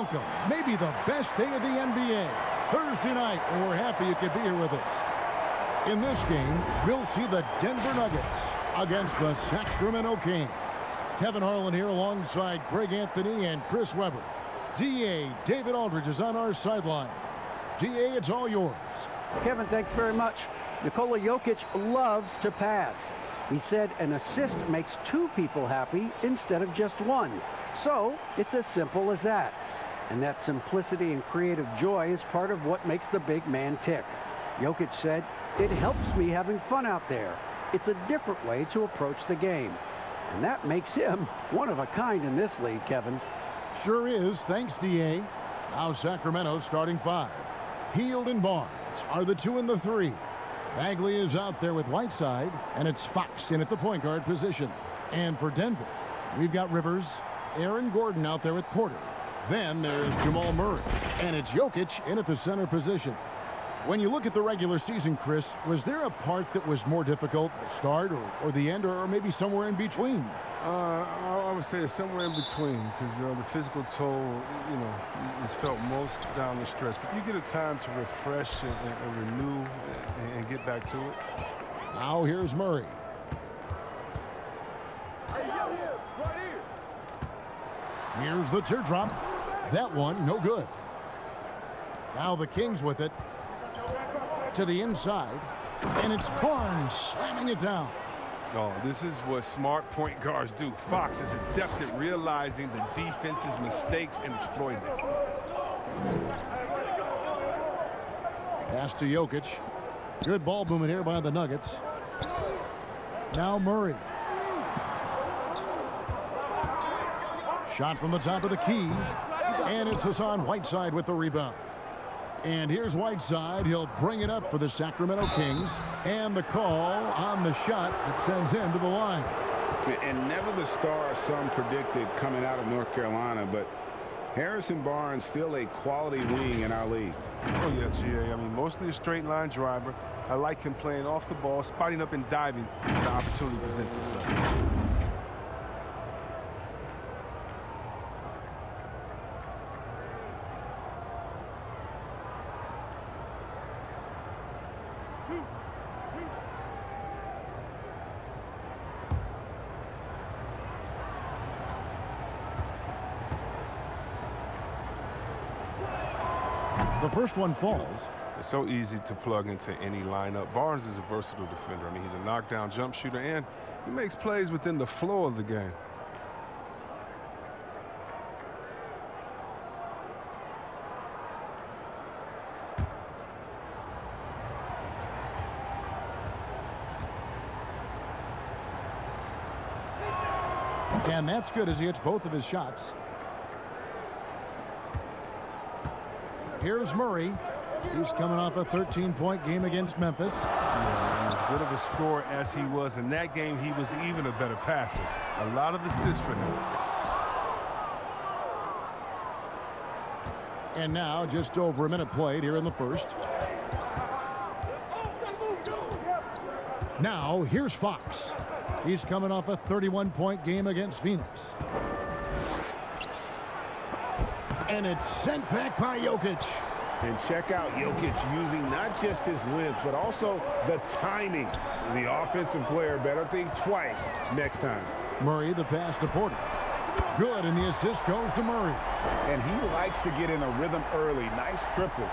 Welcome. Maybe the best day of the NBA. Thursday night, and we're happy you could be here with us. In this game, we'll see the Denver Nuggets against the Sacramento Kings. Kevin Harlan here alongside Greg Anthony and Chris Webber. D.A. David Aldridge is on our sideline. D.A., it's all yours. Kevin, thanks very much. Nikola Jokic loves to pass. He said an assist makes two people happy instead of just one. So it's as simple as that. And that simplicity and creative joy is part of what makes the big man tick. Jokic said, "It helps me having fun out there. It's a different way to approach the game." And that makes him one of a kind in this league, Kevin. Sure is. Thanks, D.A. Now Sacramento starting five. Hield and Barnes are the 2 and the 3. Bagley is out there with Whiteside, and it's Fox in at the point guard position. And for Denver, we've got Rivers, Aaron Gordon out there with Porter. Then there's Jamal Murray, and it's Jokic in at the center position. When you look at the regular season, Chris, was there a part that was more difficult, the start or the end, or maybe somewhere in between? I would say it's somewhere in between, because the physical toll, is felt most down the stretch. But you get a time to refresh and renew and get back to it. Now here's Murray. Here's the teardrop. That one, no good. Now the Kings with it. To the inside. And it's Barnes slamming it down. Oh, this is what smart point guards do. Fox is adept at realizing the defense's mistakes and exploiting them. Pass to Jokic. Good ball movement here by the Nuggets. Now Murray. Shot from the top of the key. And it's Hassan Whiteside with the rebound. And here's Whiteside. He'll bring it up for the Sacramento Kings. And the call on the shot that sends him to the line. And never the star some predicted coming out of North Carolina, but Harrison Barnes still a quality wing in our league. Oh, yeah, GA. I mean, mostly a straight line driver. I like him playing off the ball, spotting up and diving when the opportunity presents itself. The first one falls. It's so easy to plug into any lineup. Barnes is a versatile defender. I mean, he's a knockdown jump shooter, and he makes plays within the flow of the game. And that's good as he hits both of his shots. Here's Murray. He's coming off a 13-point game against Memphis. Yeah, as good of a scorer as he was in that game, he was even a better passer. A lot of assists for him. And now just over a minute played here in the first. Now here's Fox. He's coming off a 31-point game against Phoenix. And it's sent back by Jokic. And check out Jokic using not just his length, but also the timing. The offensive player better think twice next time. Murray, the pass to Porter. Good, and the assist goes to Murray. And he likes to get in a rhythm early. Nice triple.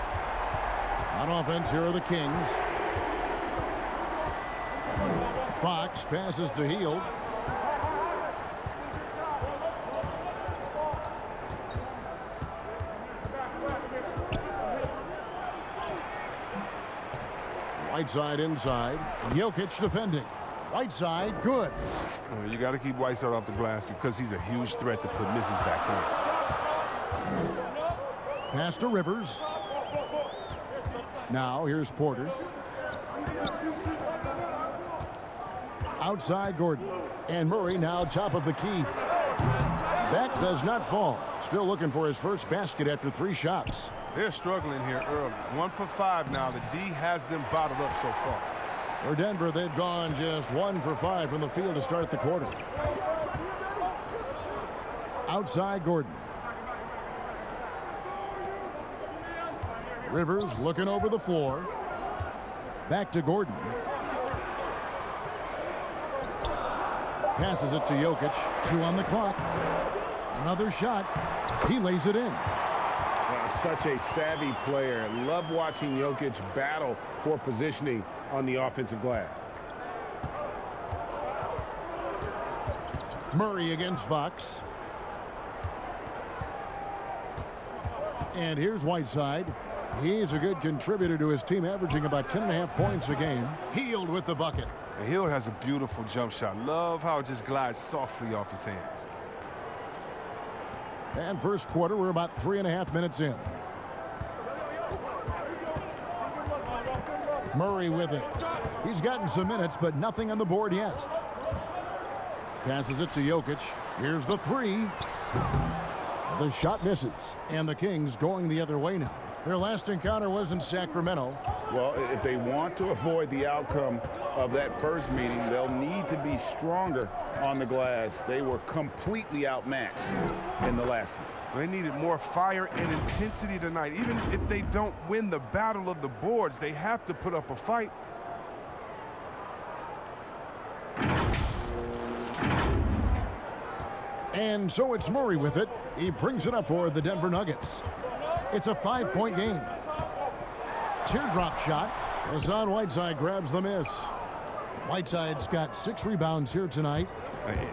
On offense, here are the Kings. Fox passes to Hield. Whiteside inside. Jokic defending. Whiteside, good. You got to keep Whiteside off the glass because he's a huge threat to put misses back in. Pass to Rivers. Now here's Porter. Outside Gordon. And Murray now top of the key. That does not fall. Still looking for his first basket after 3 shots. They're struggling here early. 1 for 5 now. The D has them bottled up so far. For Denver, they've gone just 1 for 5 from the field to start the quarter. Outside Gordon. Rivers looking over the floor. Back to Gordon. Passes it to Jokic. 2 on the clock. Another shot. He lays it in. Such a savvy player. Love watching Jokic battle for positioning on the offensive glass. Murray against Fox. And here's Whiteside. He's a good contributor to his team, averaging about 10.5 points a game. Hield with the bucket. And Hield has a beautiful jump shot. Love how it just glides softly off his hands. And first quarter, we're about 3.5 minutes in. Murray with it. He's gotten some minutes, but nothing on the board yet. Passes it to Jokic. Here's the 3. The shot misses. And the Kings going the other way now. Their last encounter was in Sacramento. Well, if they want to avoid the outcome of that first meeting, they'll need to be stronger on the glass. They were completely outmatched in the last one. They needed more fire and intensity tonight. Even if they don't win the battle of the boards, they have to put up a fight. And so it's Murray with it. He brings it up for the Denver Nuggets. It's a 5-point game. Teardrop shot. Hassan Whiteside grabs the miss. Whiteside's got 6 rebounds here tonight.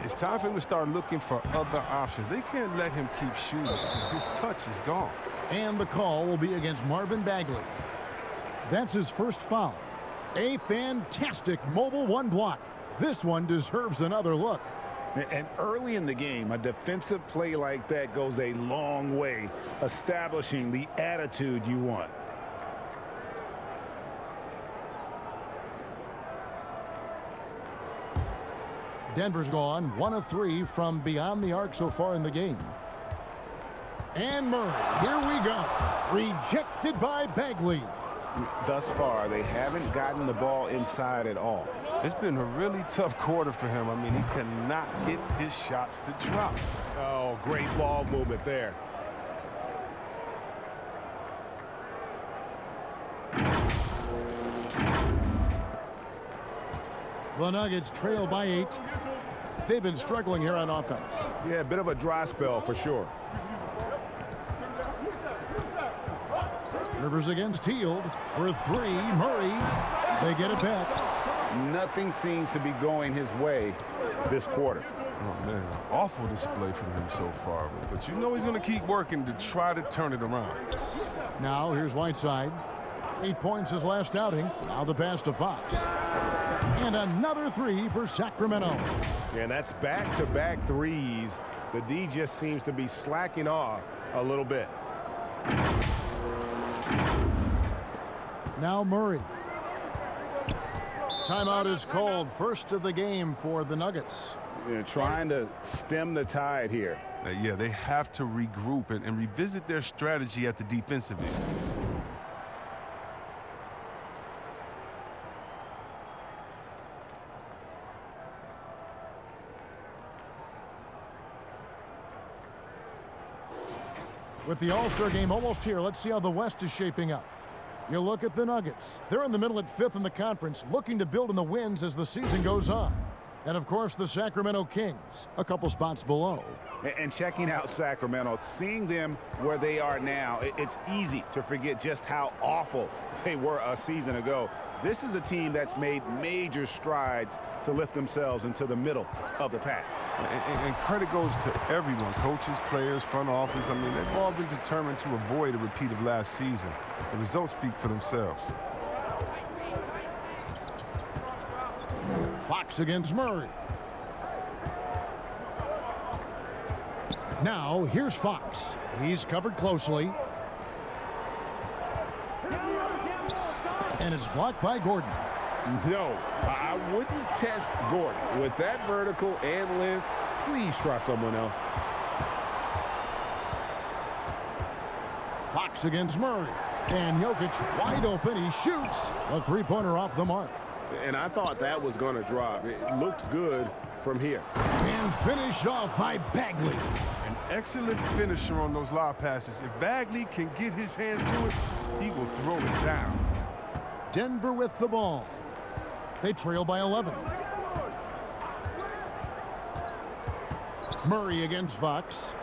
It's time for him to start looking for other options. They can't let him keep shooting. His touch is gone. And the call will be against Marvin Bagley. That's his first foul. A fantastic mobile 1 block. This one deserves another look. And early in the game, a defensive play like that goes a long way, establishing the attitude you want. Denver's gone 1 of 3 from beyond the arc so far in the game. And Murray, here we go. Rejected by Bagley. Thus far, they haven't gotten the ball inside at all. It's been a really tough quarter for him. I mean, he cannot get his shots to drop. Oh, great ball movement there. The Nuggets trail by 8. They've been struggling here on offense. Yeah, a bit of a dry spell for sure. Rivers against Hield for 3. Murray. They get it back. Nothing seems to be going his way this quarter. Oh, man. Awful display from him so far. But you know he's going to keep working to try to turn it around. Now here's Whiteside. 8 points his last outing. Now the pass to Fox. And another 3 for Sacramento. And that's back-to-back threes. The D just seems to be slacking off a little bit. Now Murray. Timeout is called. First of the game for the Nuggets. Trying to stem the tide here. Yeah, they have to regroup and revisit their strategy at the defensive end. With the All-Star game almost here, let's see how the West is shaping up. You look at the Nuggets. They're in the middle at 5th in the conference, looking to build in the wins as the season goes on. And, of course, the Sacramento Kings, a couple spots below. And checking out Sacramento, seeing them where they are now, it's easy to forget just how awful they were a season ago. This is a team that's made major strides to lift themselves into the middle of the pack. And credit goes to everyone, coaches, players, front office. I mean, they've all been determined to avoid a repeat of last season. The results speak for themselves. Fox against Murray. Now, here's Fox. He's covered closely. And it's blocked by Gordon. No, I wouldn't test Gordon. With that vertical and length, please try someone else. Fox against Murray. And Jokic wide open. He shoots. A 3-pointer off the mark. And I thought that was going to drop. It looked good from here. And finished off by Bagley. An Excellent finisher on those lob passes. If Bagley can get his hands to it, he will throw it down. Denver with the ball. They trail by 11. Murray against Fox.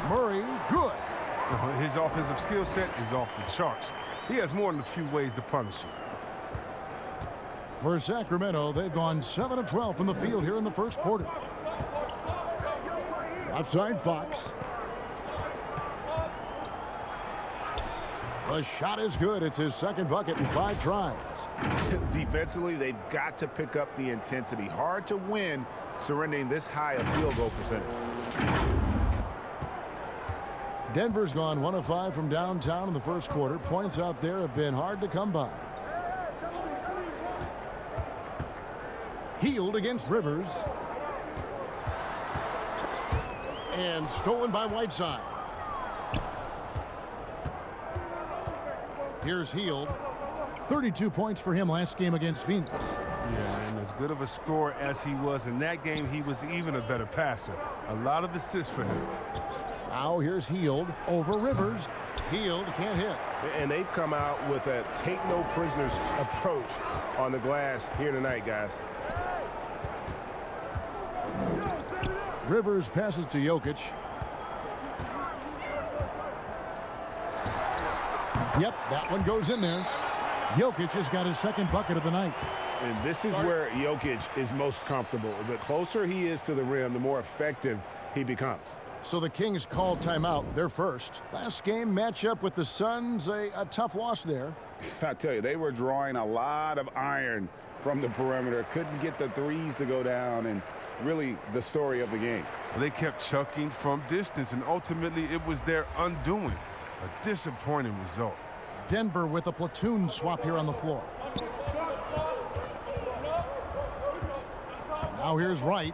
Murray, good. His offensive skill set is off the charts. He has more than a few ways to punish you. For Sacramento, they've gone 7 of 12 from the field here in the first quarter. Offside Fox. The shot is good. It's his second bucket in 5 tries. Defensively, they've got to pick up the intensity. Hard to win surrendering this high a field goal percentage. Denver's gone 1 of 5 from downtown in the first quarter. Points out there have been hard to come by. Healed against Rivers. And stolen by Whiteside. Here's Healed. 32 points for him last game against Phoenix. Yeah, and as good of a scorer as he was in that game, he was even a better passer. A lot of assists for him. Now here's Healed over Rivers. Healed can't hit. And they've come out with a take no prisoners approach on the glass here tonight, guys. Rivers passes to Jokic. Yep, that one goes in there. Jokic has got his second bucket of the night. And this is where Jokic is most comfortable. The closer he is to the rim, the more effective he becomes. So the Kings call timeout. They're first. Last game matchup with the Suns, a tough loss there. I tell you, they were drawing a lot of iron from the perimeter. Couldn't get the threes to go down, and really the story of the game. They kept chucking from distance, and ultimately it was their undoing. A disappointing result. Denver with a platoon swap here on the floor. Now here's Wright.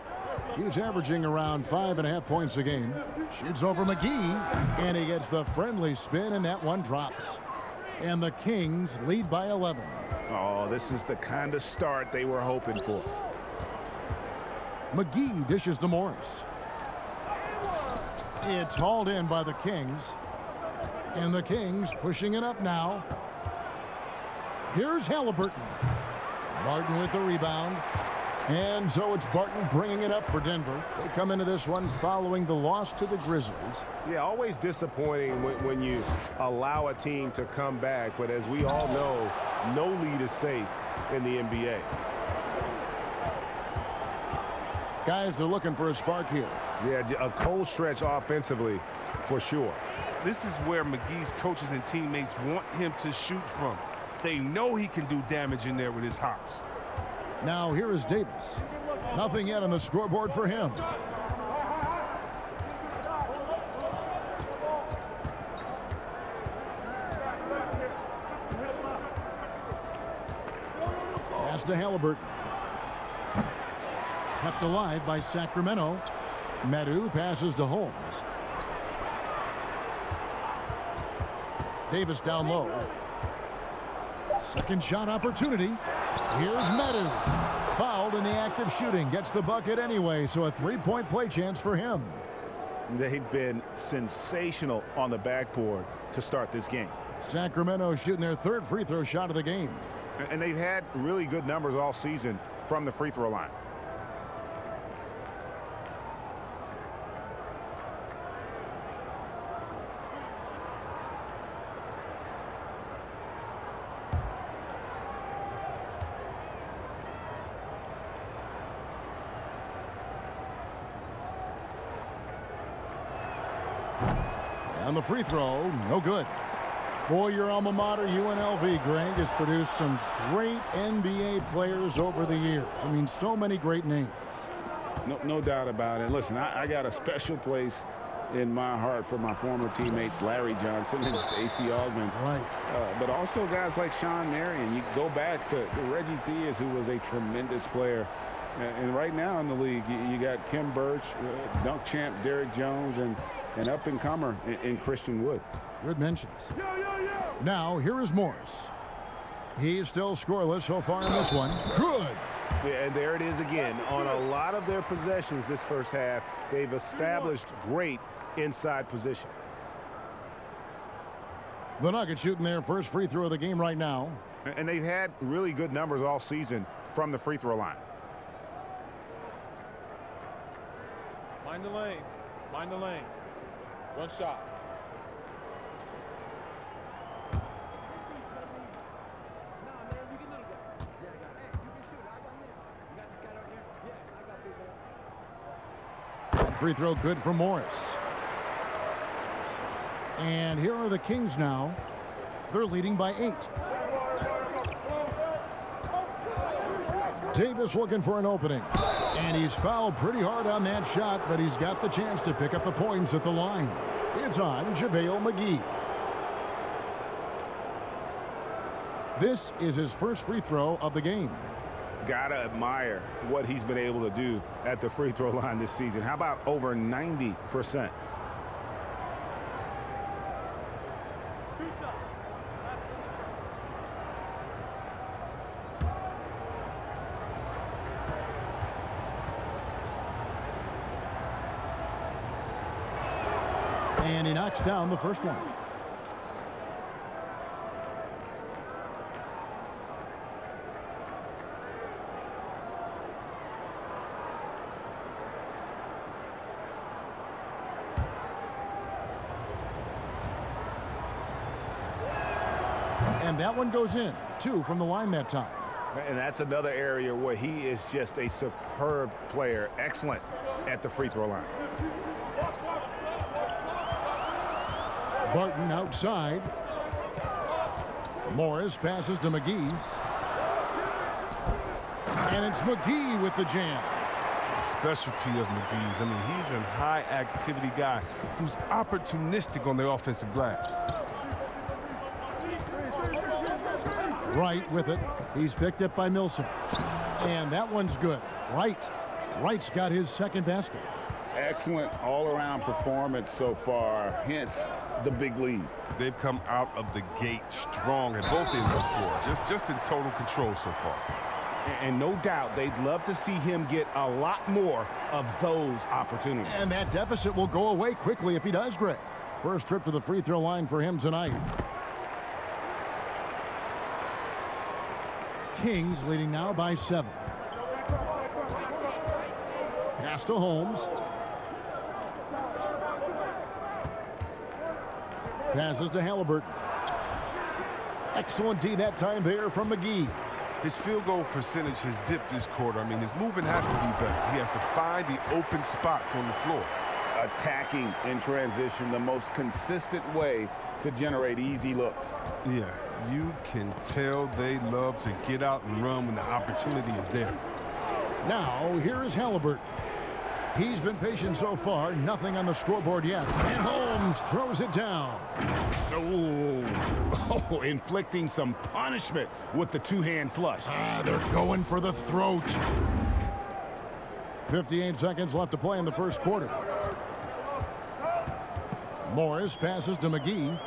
He's averaging around 5.5 points a game. Shoots over McGee, and he gets the friendly spin, and that one drops. And the Kings lead by 11. Oh, this is the kind of start they were hoping for. McGee dishes to Morris. It's hauled in by the Kings. And the Kings pushing it up now. Here's Halliburton. Barton with the rebound. And so it's Barton bringing it up for Denver. They come into this one following the loss to the Grizzlies. Yeah, always disappointing when you allow a team to come back. But as we all know, no lead is safe in the NBA. Guys are looking for a spark here. Yeah, a cold stretch offensively for sure. This is where McGee's coaches and teammates want him to shoot from. They know he can do damage in there with his hops. Now here is Davis. Nothing yet on the scoreboard for him. Pass to Halliburton. Kept alive by Sacramento. Medu passes to Holmes. Davis down low. Second shot opportunity. Here's Medu. Fouled in the act of shooting. Gets the bucket anyway, so a three-point play chance for him. They've been sensational on the backboard to start this game. Sacramento shooting their third free throw shot of the game. And they've had really good numbers all season from the free throw line. And the free throw, no good. Boy, your alma mater, UNLV, Greg, has produced some great NBA players over the years. I mean, so many great names. No doubt about it. Listen, I got a special place in my heart for my former teammates Larry Johnson and Stacey Augmon. Right. But also guys like Sean Marion. You go back to Reggie Theus, who was a tremendous player. And right now in the league, you got Kim Birch, dunk champ Derrick Jones, and an up-and-comer in Christian Wood. Good mentions. Now, here is Morris. He's still scoreless so far in this one. Good. Yeah, and there it is again. On a lot of their possessions this first half, they've established great inside position. The Nuggets shooting their first free throw of the game right now. And they've had really good numbers all season from the free throw line. Mind the lanes. Mind the lanes. One shot. Free throw good for Morris. And here are the Kings now. They're leading by 8. Davis looking for an opening. And he's fouled pretty hard on that shot, but he's got the chance to pick up the points at the line. It's on JaVale McGee. This is his first free throw of the game. Gotta admire what he's been able to do at the free throw line this season. How about over 90%? And he knocks down the first one. And that one goes in. 2 from the line that time. And that's another area where he is just a superb player. Excellent at the free throw line. Barton outside. Morris passes to McGee. And it's McGee with the jam. Specialty of McGee's. I mean, he's a high-activity guy who's opportunistic on the offensive glass. Wright with it. He's picked up by Millsap. And that one's good. Wright's got his second basket. Excellent all-around performance so far, hence the big lead. They've come out of the gate strong at both ends of the floor, just in total control so far. And no doubt they'd love to see him get a lot more of those opportunities. And that deficit will go away quickly if he does, Greg. First trip to the free throw line for him tonight. Kings leading now by 7. Pass to Holmes. Passes to Halliburton. Excellent D that time there from McGee. His field goal percentage has dipped this quarter. I mean, his movement has to be better. He has to find the open spots on the floor. Attacking in transition, the most consistent way to generate easy looks. Yeah, you can tell they love to get out and run when the opportunity is there. Now, here is Halliburton. He's been patient so far. Nothing on the scoreboard yet. And Holmes throws it down. Oh, inflicting some punishment with the two-hand flush. They're going for the throat. 58 seconds left to play in the first quarter. Morris passes to McGee.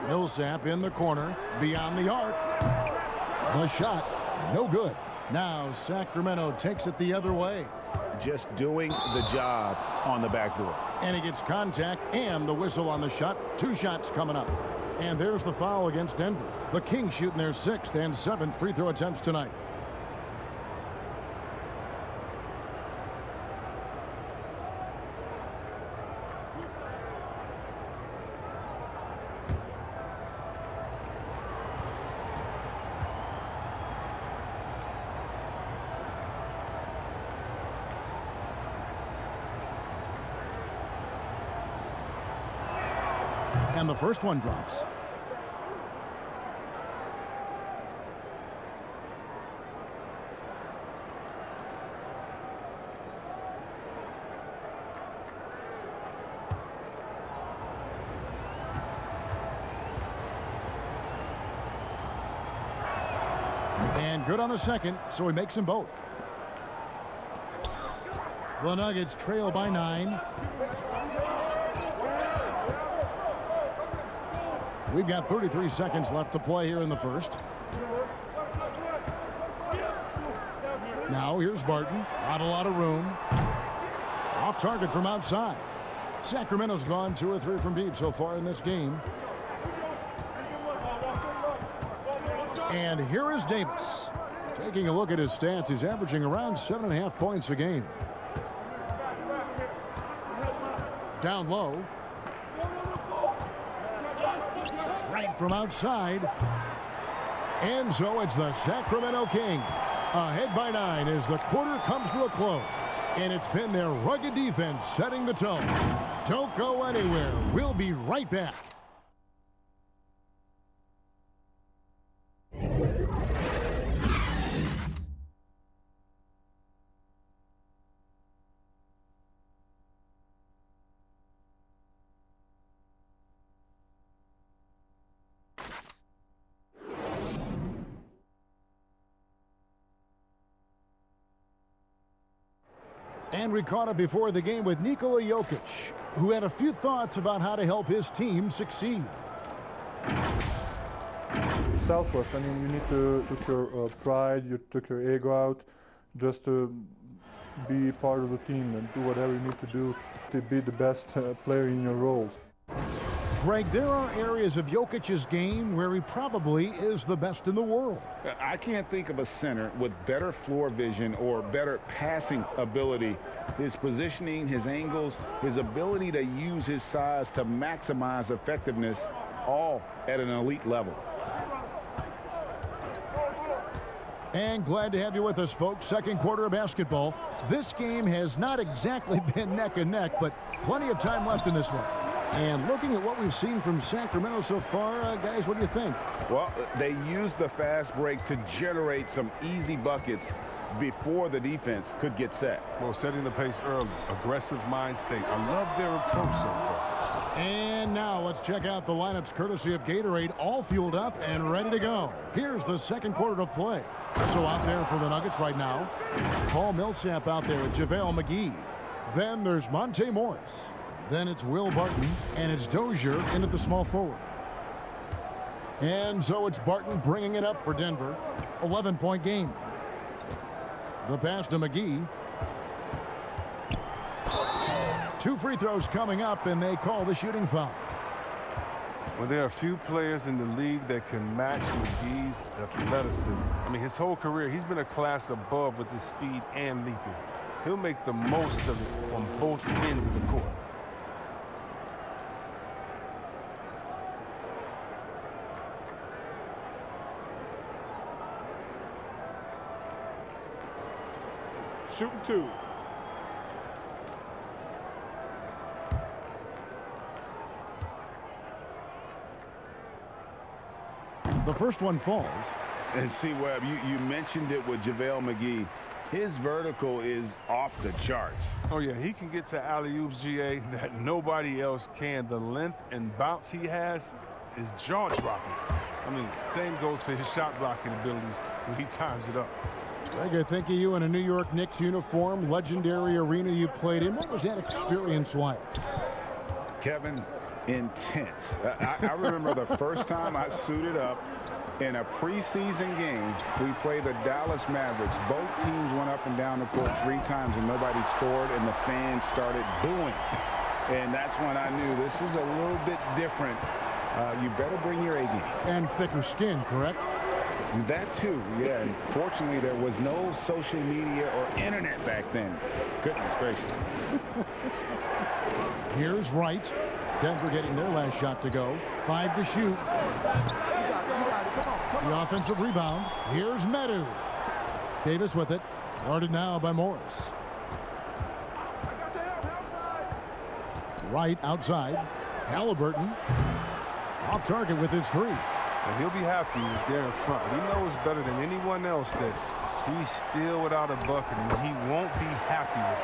Millsap in the corner, beyond the arc. The shot, no good. Now Sacramento takes it the other way. Just doing the job on the backboard. And he gets contact and the whistle on the shot. 2 shots coming up. And there's the foul against Denver. The Kings shooting their 6th and 7th free throw attempts tonight. And the first one drops. And good on the second, so he makes them both. The Nuggets trail by 9. We've got 33 seconds left to play here in the first. Now here's Barton. Not a lot of room. Off target from outside. Sacramento's gone 2 or 3 from deep so far in this game. And here is Davis. Taking a look at his stats, he's averaging around 7.5 points a game. Down low. Right from outside. And so it's the Sacramento Kings ahead by 9 as the quarter comes to a close. And it's been their rugged defense setting the tone. Don't go anywhere. We'll be right back. And we caught up before the game with Nikola Jokic, who had a few thoughts about how to help his team succeed. Selfless. I mean, you need to took your pride, you took your ego out, just to be part of the team and do whatever you need to do to be the best player in your roles. Greg, there are areas of Jokic's game where he probably is the best in the world. I can't think of a center with better floor vision or better passing ability. His positioning, his angles, his ability to use his size to maximize effectiveness, all at an elite level. And glad to have you with us, folks. Second quarter of basketball. This game has not exactly been neck and neck, but plenty of time left in this one. And looking at what we've seen from Sacramento so far, guys, what do you think? Well, they used the fast break to generate some easy buckets before the defense could get set. Well, setting the pace early, aggressive mind state. I love their approach so far. And now let's check out the lineups courtesy of Gatorade, all fueled up and ready to go. Here's the second quarter of play. So out there for the Nuggets right now, Paul Millsap out there with JaVale McGee. Then there's Monte Morris. Then it's Will Barton, and it's Dozier in at the small forward. And so it's Barton bringing it up for Denver. 11-point game. The pass to McGee. 2 free throws coming up, and they call the shooting foul. Well, there are a few players in the league that can match McGee's athleticism. I mean, his whole career, he's been a class above with his speed and leaping. He'll make the most of it on both ends of the court. Shooting 2. The first one falls. And see, Webb, you mentioned it with JaVale McGee. His vertical is off the charts. Oh, yeah, he can get to alley-oops, GA, that nobody else can. The length and bounce he has is jaw-dropping. I mean, same goes for his shot blocking abilities when he times it up. Greg, I think of you in a New York Knicks uniform, legendary arena you played in. What was that experience like? Kevin, intense. I remember the first time I suited up in a preseason game. We played the Dallas Mavericks. Both teams went up and down the court 3 times and nobody scored, and the fans started booing. And that's when I knew this is a little bit different. You better bring your A game. And thicker skin, correct? That too, yeah. And fortunately, there was no social media or internet back then. Goodness gracious. Here's Wright. Denver getting their last shot to go. 5 to shoot. The offensive rebound. Here's Medu. Davis with it. Guarded now by Morris. Wright outside. Halliburton off target with his 3. And he'll be happy with there in front. He knows better than anyone else that he's still without a bucket, and he won't be happy with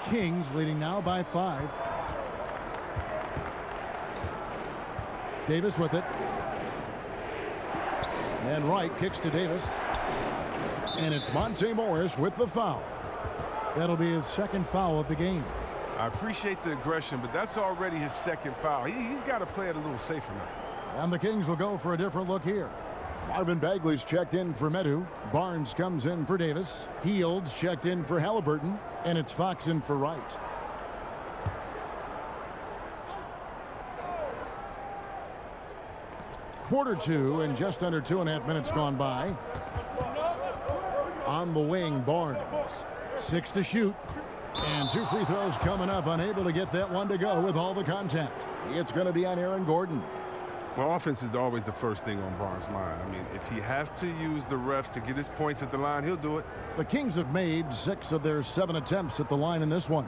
that. Kings leading now by 5. Davis with it. And Wright kicks to Davis. And it's Monte Morris with the foul. That'll be his second foul of the game. I appreciate the aggression, but that's already his second foul. He's got to play it a little safer now. And the Kings will go for a different look here. Marvin Bagley's checked in for Medu. Barnes comes in for Davis. Heald's checked in for Halliburton. And it's Fox in for Wright. Quarter two and just under 2.5 minutes gone by. On the wing, Barnes. 6 to shoot. And 2 free throws coming up. Unable to get that one to go with all the contact. It's going to be on Aaron Gordon. Well, offense is always the first thing on Barnes' mind. I mean, if he has to use the refs to get his points at the line, he'll do it. The Kings have made 6 of their 7 attempts at the line in this one.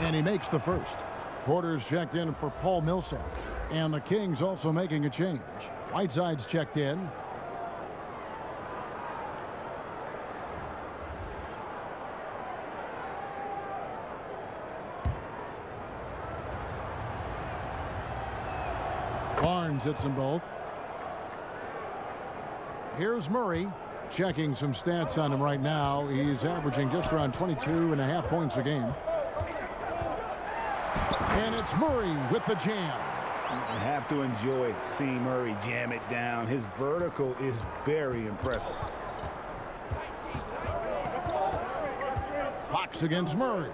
And he makes the first. Porter's checked in for Paul Millsap. And the Kings also making a change. Whiteside's checked in. Barnes hits them both. Here's Murray. Checking some stats on him right now. He's averaging just around 22.5 points a game. And it's Murray with the jam. You have to enjoy seeing Murray jam it down. His vertical is very impressive. Fox against Murray.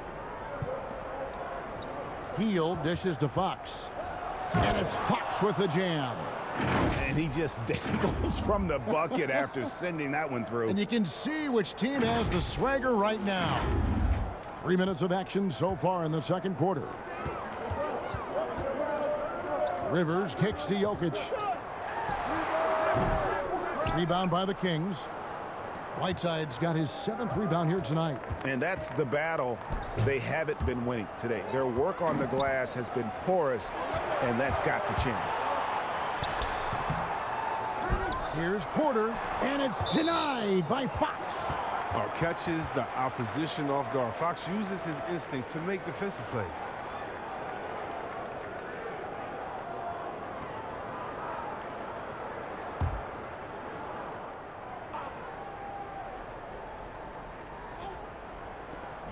Hield dishes to Fox. And it's Fox with the jam. And he just dangles from the bucket after sending that one through. And you can see which team has the swagger right now. 3 minutes of action so far in the second quarter. Rivers kicks to Jokic. Rebound by the Kings. Whiteside's got his 7th rebound here tonight. And that's the battle they haven't been winning today. Their work on the glass has been porous, and that's got to change. Here's Porter, and it's denied by Fox. Catches the opposition off guard. Fox uses his instincts to make defensive plays.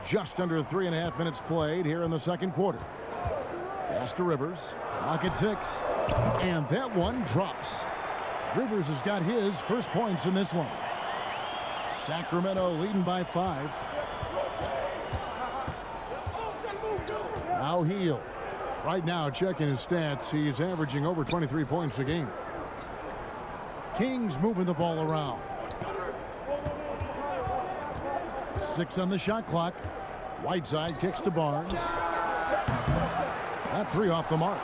Just under 3.5 minutes played here in the second quarter. Pass to Rivers. Clock at 6. And that one drops. Rivers has got his first points in this one. Sacramento leading by 5. Now Hield. Right now, checking his stats, he's averaging over 23 points a game. Kings moving the ball around. 6 on the shot clock. Whiteside kicks to Barnes. That 3 off the mark.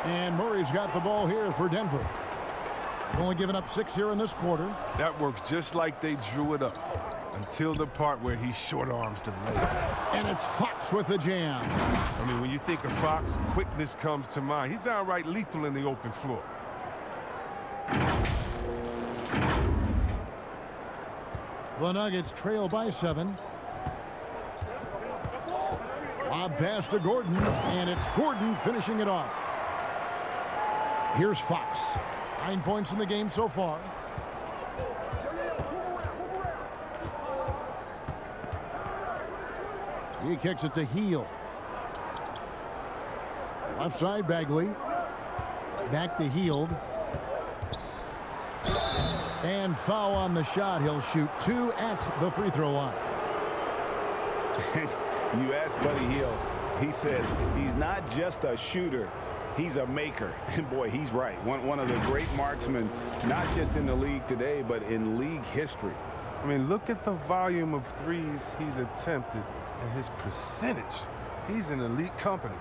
And Murray's got the ball here for Denver. Only giving up 6 here in this quarter. That works just like they drew it up until the part where he short arms the layup. And it's Fox with the jam. I mean, when you think of Fox, quickness comes to mind. He's downright lethal in the open floor. The Nuggets trail by 7. Lob pass to Gordon, and it's Gordon finishing it off. Here's Fox. 9 points in the game so far. He kicks it to Hield. Left side, Bagley. Back to Hield. And foul on the shot. He'll shoot 2 at the free throw line. You ask Buddy Hield, he says he's not just a shooter, he's a maker. And boy, he's right. One of the great marksmen, not just in the league today, but in league history. I mean, look at the volume of threes he's attempted and his percentage. He's in elite company.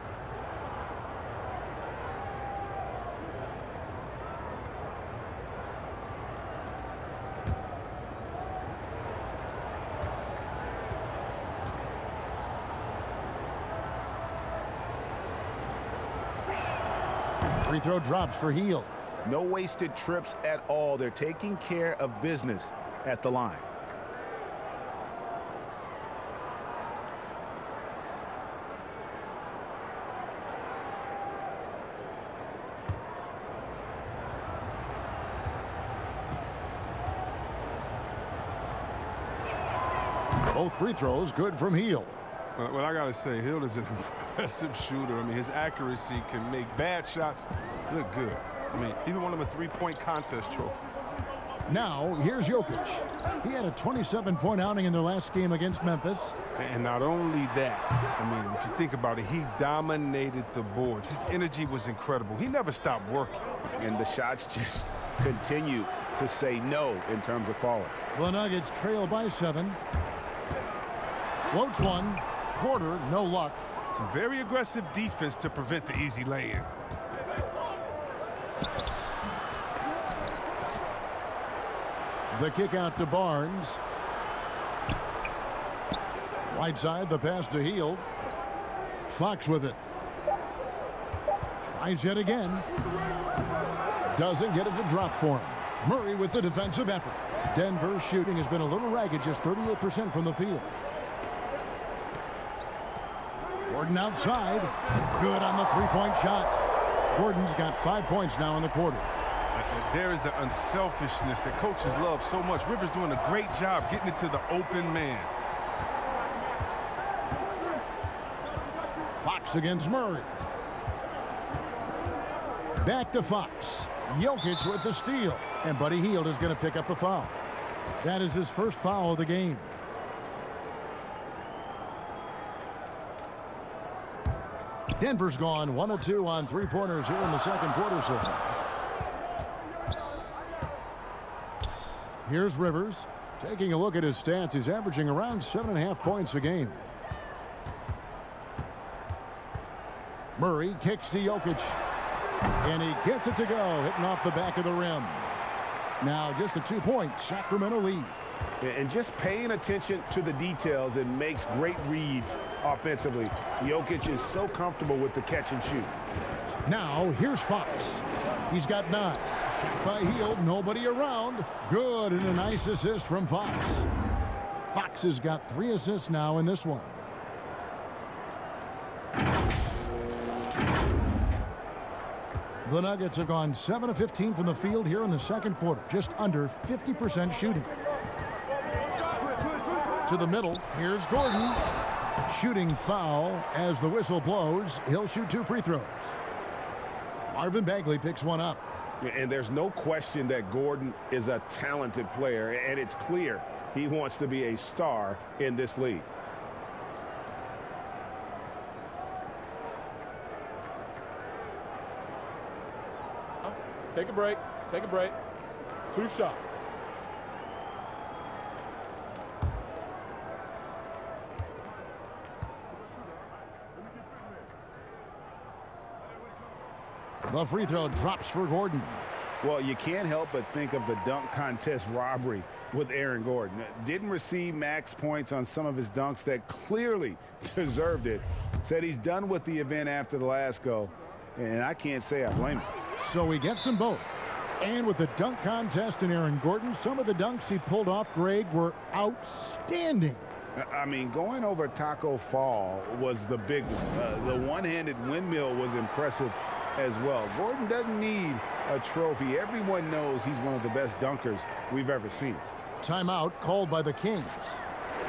Free throw drops for Hield. No wasted trips at all. They're taking care of business at the line. Both free throws good from Hield. Well, I got to say, Hield is an impressive shooter. I mean, his accuracy can make bad shots look good. I mean, even won him a three-point contest trophy. Now, here's Jokic. He had a 27-point outing in their last game against Memphis. And not only that, I mean, if you think about it, he dominated the boards. His energy was incredible. He never stopped working. And the shots just continue to say no in terms of falling. The Nuggets trail by 7. Floats one. Porter, no luck. Some very aggressive defense to prevent the easy lay-in. The kick out to Barnes. Right side, the pass to Hield. Fox with it. Tries yet again. Doesn't get it to drop for him. Murray with the defensive effort. Denver's shooting has been a little ragged, just 38% from the field. Gordon outside. Good on the three-point shot. Gordon's got 5 points now in the quarter. There is the unselfishness that coaches love so much. Rivers doing a great job getting it to the open man. Fox against Murray. Back to Fox. Jokic with the steal. And Buddy Hield is going to pick up a foul. That is his first foul of the game. Denver's gone 1 of 2 on three-pointers here in the second quarter so far. Here's Rivers. Taking a look at his stats, he's averaging around 7.5 points a game. Murray kicks to Jokic. And he gets it to go, hitting off the back of the rim. Now just a 2-point Sacramento lead. And just paying attention to the details and makes great reads offensively. Jokic is so comfortable with the catch and shoot. Now here's Fox. He's got 9. Shot by Hield, nobody around. Good, and a nice assist from Fox. Fox has got 3 assists now in this one. The Nuggets have gone 7 of 15 from the field here in the second quarter, just under 50% shooting. To the middle, here's Gordon. Shooting foul as the whistle blows. He'll shoot 2 free throws. Marvin Bagley picks one up. And there's no question that Gordon is a talented player, and it's clear he wants to be a star in this league. Take a break. Take a break. 2 shots. The free throw drops for Gordon. Well, you can't help but think of the dunk contest robbery with Aaron Gordon. Didn't receive max points on some of his dunks that clearly deserved it. Said he's done with the event after the last go, and I can't say I blame him. So he gets them both. And with the dunk contest and Aaron Gordon, some of the dunks he pulled off, Greg, were outstanding. I mean, going over Taco Fall was the big one. The one-handed windmill was impressive as well. Gordon doesn't need a trophy. Everyone knows he's one of the best dunkers we've ever seen. Timeout called by the Kings.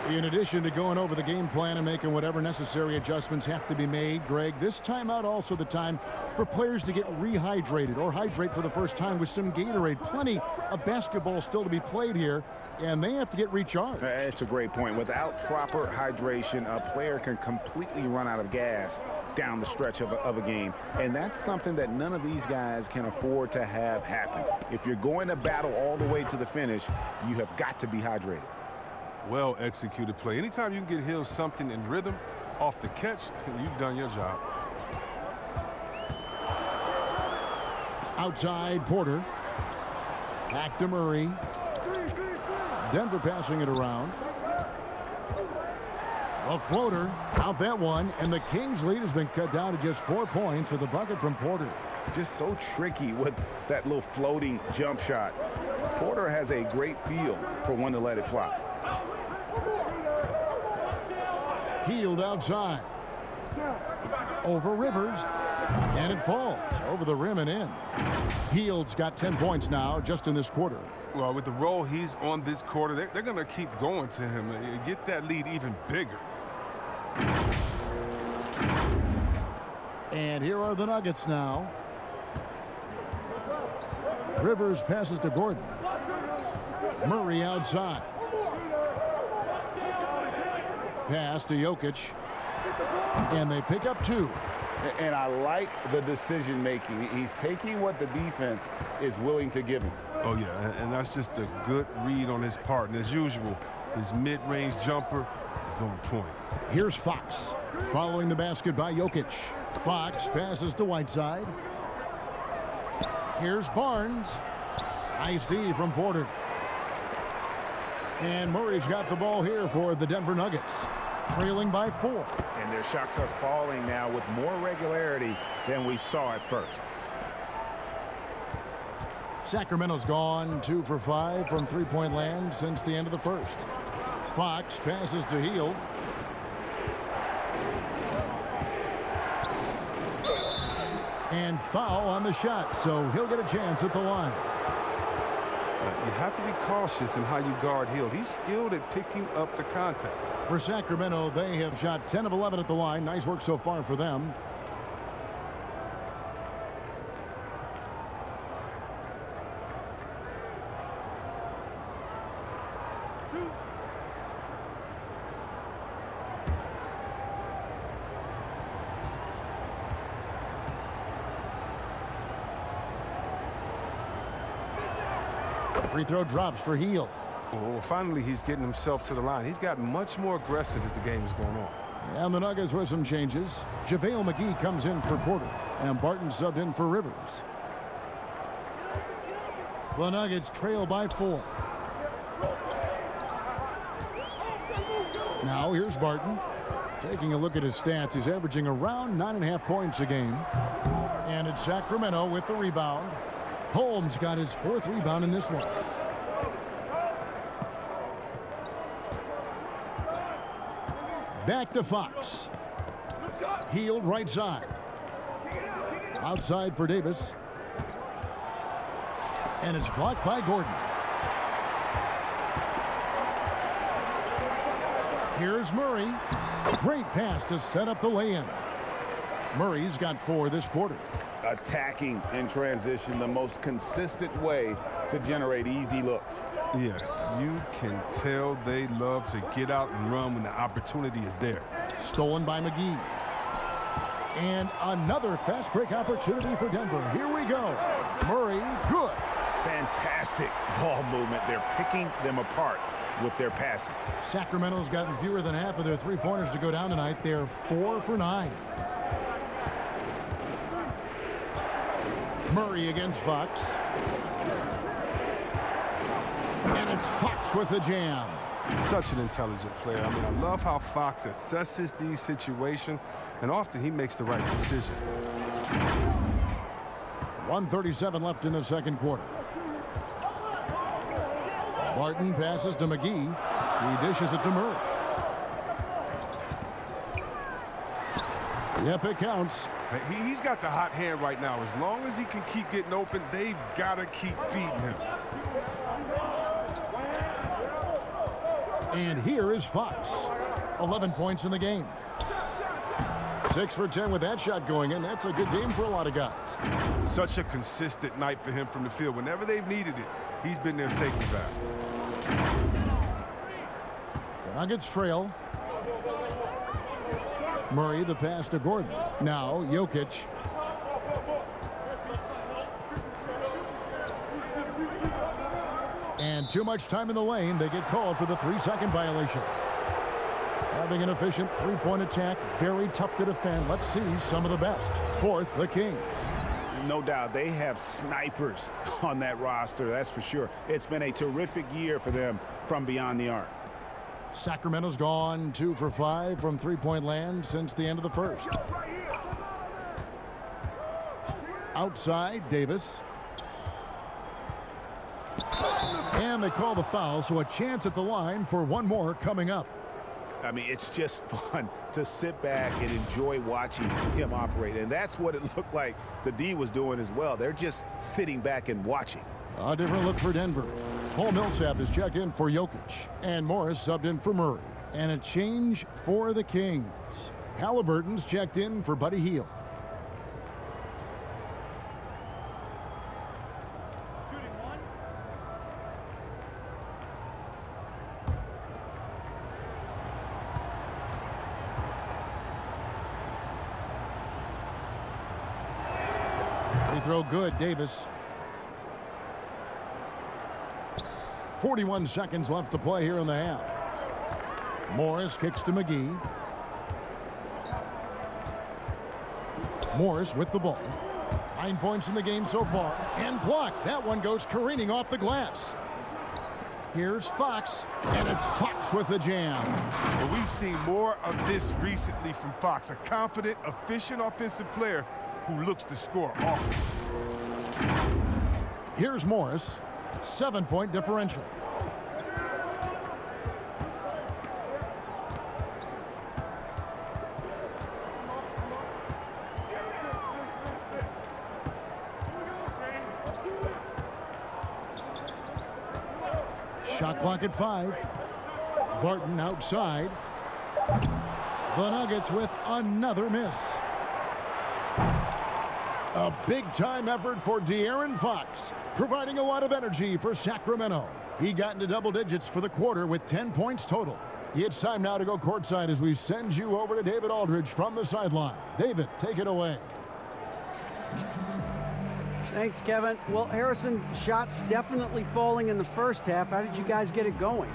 In addition to going over the game plan and making whatever necessary adjustments have to be made, Greg, this timeout also the time for players to get rehydrated or hydrate for the first time with some Gatorade. Plenty of basketball still to be played here, and they have to get recharged. That's a great point. Without proper hydration, a player can completely run out of gas down the stretch of a game, and that's something that none of these guys can afford to have happen. If you're going to battle all the way to the finish, you have got to be hydrated. Well executed play. Anytime you can get Hill something in rhythm off the catch, you've done your job. Outside, Porter. Back to Murray. Denver passing it around. A floater. Out that one. And the Kings' lead has been cut down to just 4 points with a bucket from Porter. Just so tricky with that little floating jump shot. Porter has a great feel for when to let it fly. Hield outside. Over Rivers. And it falls over the rim and in. Hield's got 10 points now just in this quarter. Well, with the role he's on this quarter, they're going to keep going to him and get that lead even bigger. And here are the Nuggets now. Rivers passes to Gordon. Murray outside. Pass to Jokic. And they pick up 2. And I like the decision making. He's taking what the defense is willing to give him. Oh, yeah, and that's just a good read on his part. And as usual, his mid-range jumper is on point. Here's Fox following the basket by Jokic. Fox passes to Whiteside. Here's Barnes. Nice D from Porter. And Murray's got the ball here for the Denver Nuggets, trailing by 4. And their shots are falling now with more regularity than we saw at first. Sacramento's gone 2 for 5 from three-point land since the end of the first. Fox passes to Hield. And foul on the shot, so he'll get a chance at the line. You have to be cautious in how you guard Hield. He's skilled at picking up the contact. For Sacramento, they have shot 10 of 11 at the line. Nice work so far for them. Free throw drops for Hield. Well, finally, he's getting himself to the line. He's gotten much more aggressive as the game is going on. And the Nuggets with some changes. JaVale McGee comes in for Porter, and Barton subbed in for Rivers. The Nuggets trail by 4. Now here's Barton. Taking a look at his stats, he's averaging around 9.5 points a game. And it's Sacramento with the rebound. Holmes got his 4th rebound in this one. Back to Fox. Hield right side. Outside for Davis. And it's blocked by Gordon. Here's Murray. Great pass to set up the lay-in. Murray's got 4 this quarter. Attacking in transition, the most consistent way to generate easy looks. Yeah, you can tell they love to get out and run when the opportunity is there. Stolen by McGee. And another fast break opportunity for Denver. Here we go. Murray, good. Fantastic ball movement. They're picking them apart with their passing. Sacramento's gotten fewer than half of their three-pointers to go down tonight. They're 4 for 9. Murray against Fox. And it's Fox with the jam. Such an intelligent player. I mean, I love how Fox assesses these situations, and often he makes the right decision. 1:37 left in the second quarter. Barton passes to McGee. He dishes it to Murray. Yep, it counts. He's got the hot hand right now. As long as he can keep getting open, they've got to keep feeding him. And here is Fox. 11 points in the game. 6 for 10 with that shot going in. That's a good game for a lot of guys. Such a consistent night for him from the field. Whenever they've needed it, he's been their safety valve. The Nuggets trail. Murray, the pass to Gordon. Now Jokic. And too much time in the lane. They get called for the 3-second violation. Having an efficient three-point attack, very tough to defend. Let's see some of the best. 4th, the Kings. No doubt they have snipers on that roster, that's for sure. It's been a terrific year for them from beyond the arc. Sacramento's gone 2 for 5 from three-point land since the end of the first. Outside, Davis. And they call the foul, so a chance at the line for one more coming up. I mean, it's just fun to sit back and enjoy watching him operate. And that's what it looked like the D was doing as well. They're just sitting back and watching. A different look for Denver. Paul Millsap is checked in for Jokic, and Morris subbed in for Murray. And a change for the Kings. Halliburton's checked in for Buddy Hield. Free throw good, Davis. 41 seconds left to play here in the half. Morris kicks to McGee. Morris with the ball. 9 points in the game so far. And blocked. That one goes careening off the glass. Here's Fox. And it's Fox with the jam. Well, we've seen more of this recently from Fox. A confident, efficient offensive player who looks to score often. Here's Morris. 7-point differential. Shot clock at 5. Barton outside. The Nuggets with another miss. A big-time effort for De'Aaron Fox, providing a lot of energy for Sacramento. He got into double digits for the quarter with 10 points total. It's time now to go courtside as we send you over to David Aldridge from the sideline. David, take it away. Thanks, Kevin. Well, Harrison, shots definitely falling in the first half. How did you guys get it going?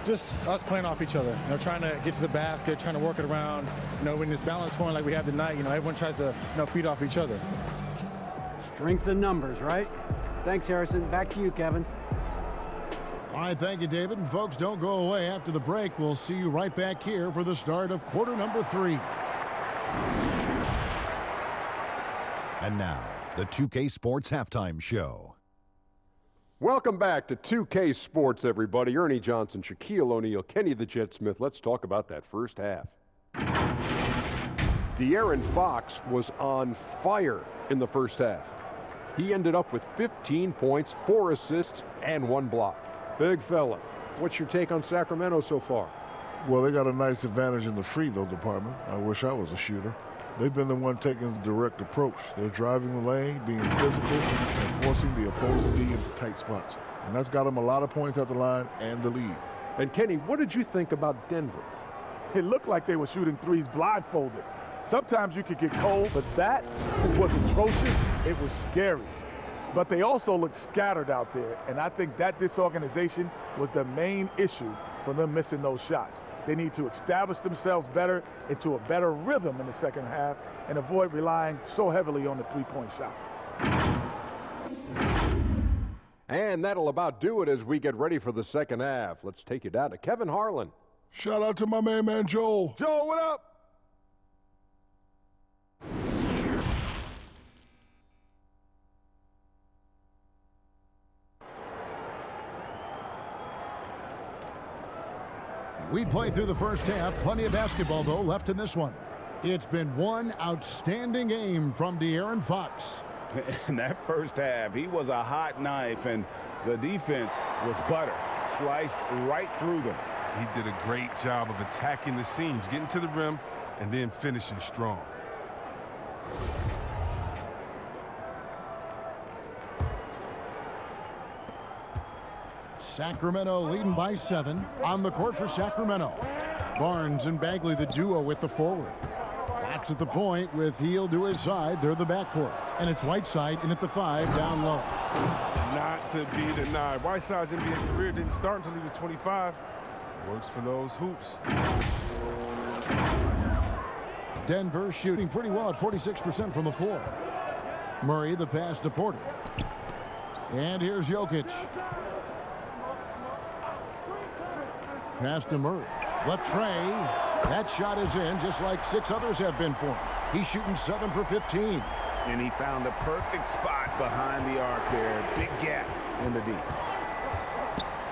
Just us playing off each other, trying to get to the basket, trying to work it around. When it's balanced scoring like we have tonight, everyone tries to, feed off each other. Strength in numbers, right? Thanks, Harrison. Back to you, Kevin. All right, thank you, David. And folks, don't go away after the break. We'll see you right back here for the start of quarter number 3. And now, the 2K Sports Halftime Show. Welcome back to 2K Sports, everybody. Ernie Johnson, Shaquille O'Neal, Kenny the Jet Smith. Let's talk about that first half. De'Aaron Fox was on fire in the first half. He ended up with 15 points, 4 assists, and 1 block. Big fella, what's your take on Sacramento so far? Well, they got a nice advantage in the free throw department. I wish I was a shooter. They've been the one taking the direct approach. They're driving the lane, being physical, and forcing the opposing D into tight spots. And that's got them a lot of points at the line and the lead. And Kenny, what did you think about Denver? It looked like they were shooting threes blindfolded. Sometimes you could get cold, but that was atrocious. It was scary. But they also looked scattered out there, and I think that disorganization was the main issue for them missing those shots. They need to establish themselves better into a better rhythm in the second half and avoid relying so heavily on the three-point shot. And that'll about do it as we get ready for the second half. Let's take you down to Kevin Harlan. Shout out to my man Joel. Joel, what up? We played through the first half. Plenty of basketball, though, left in this one. It's been one outstanding game from De'Aaron Fox. In that first half, he was a hot knife, and the defense was butter. Sliced right through them. He did a great job of attacking the seams, getting to the rim, and then finishing strong. Sacramento leading by 7 on the court for Sacramento. Barnes and Bagley, the duo with the forward. Fox at the point with Hield to his side. They're the backcourt. And it's Whiteside in at the 5 down low. Not to be denied. Whiteside's NBA career didn't start until he was 25. Works for those hoops. Denver shooting pretty well at 46% from the floor. Murray, the pass to Porter. And here's Jokic. Pass to Murray. Latrey. That shot is in, just like 6 others have been for him. He's shooting 7 for 15. And he found the perfect spot behind the arc there. Big gap in the D.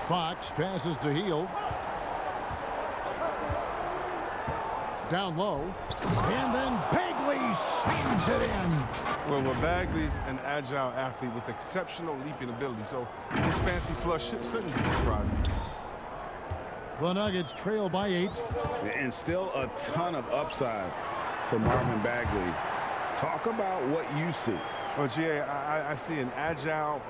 Fox passes to Hield. Down low. And then Bagley slams it in. Well, Bagley's an agile athlete with exceptional leaping ability, so his fancy flush shouldn't be surprising. The Nuggets trail by 8. And still a ton of upside for Marvin Bagley. Talk about what you see. Well, G.A., I see an agile,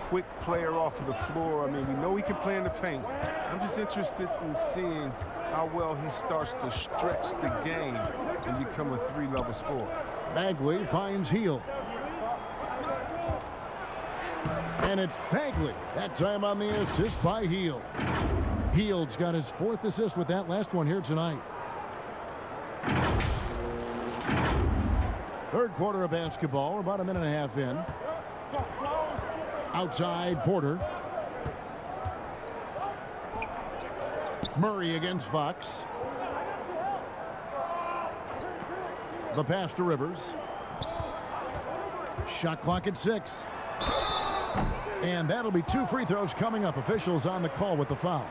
quick player off of the floor. I mean, we know he can play in the paint. I'm just interested in seeing how well he starts to stretch the game and become a 3-level scorer. Bagley finds Hield. And it's Bagley. That time on the assist by Hield. Hield's got his 4th assist with that last one here tonight. Third quarter of basketball. We're about a minute and a half in. Outside, Porter. Murray against Fox. The pass to Rivers. Shot clock at 6. And that'll be 2 free throws coming up. Officials on the call with the foul.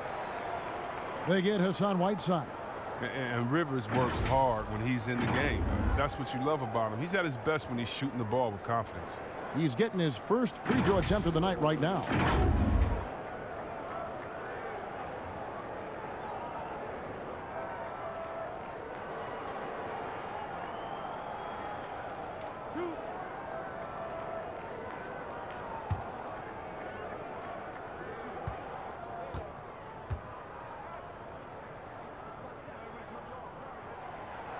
They get Hassan Whiteside. And Rivers works hard when he's in the game. That's what you love about him. He's at his best when he's shooting the ball with confidence. He's getting his first free throw attempt of the night right now.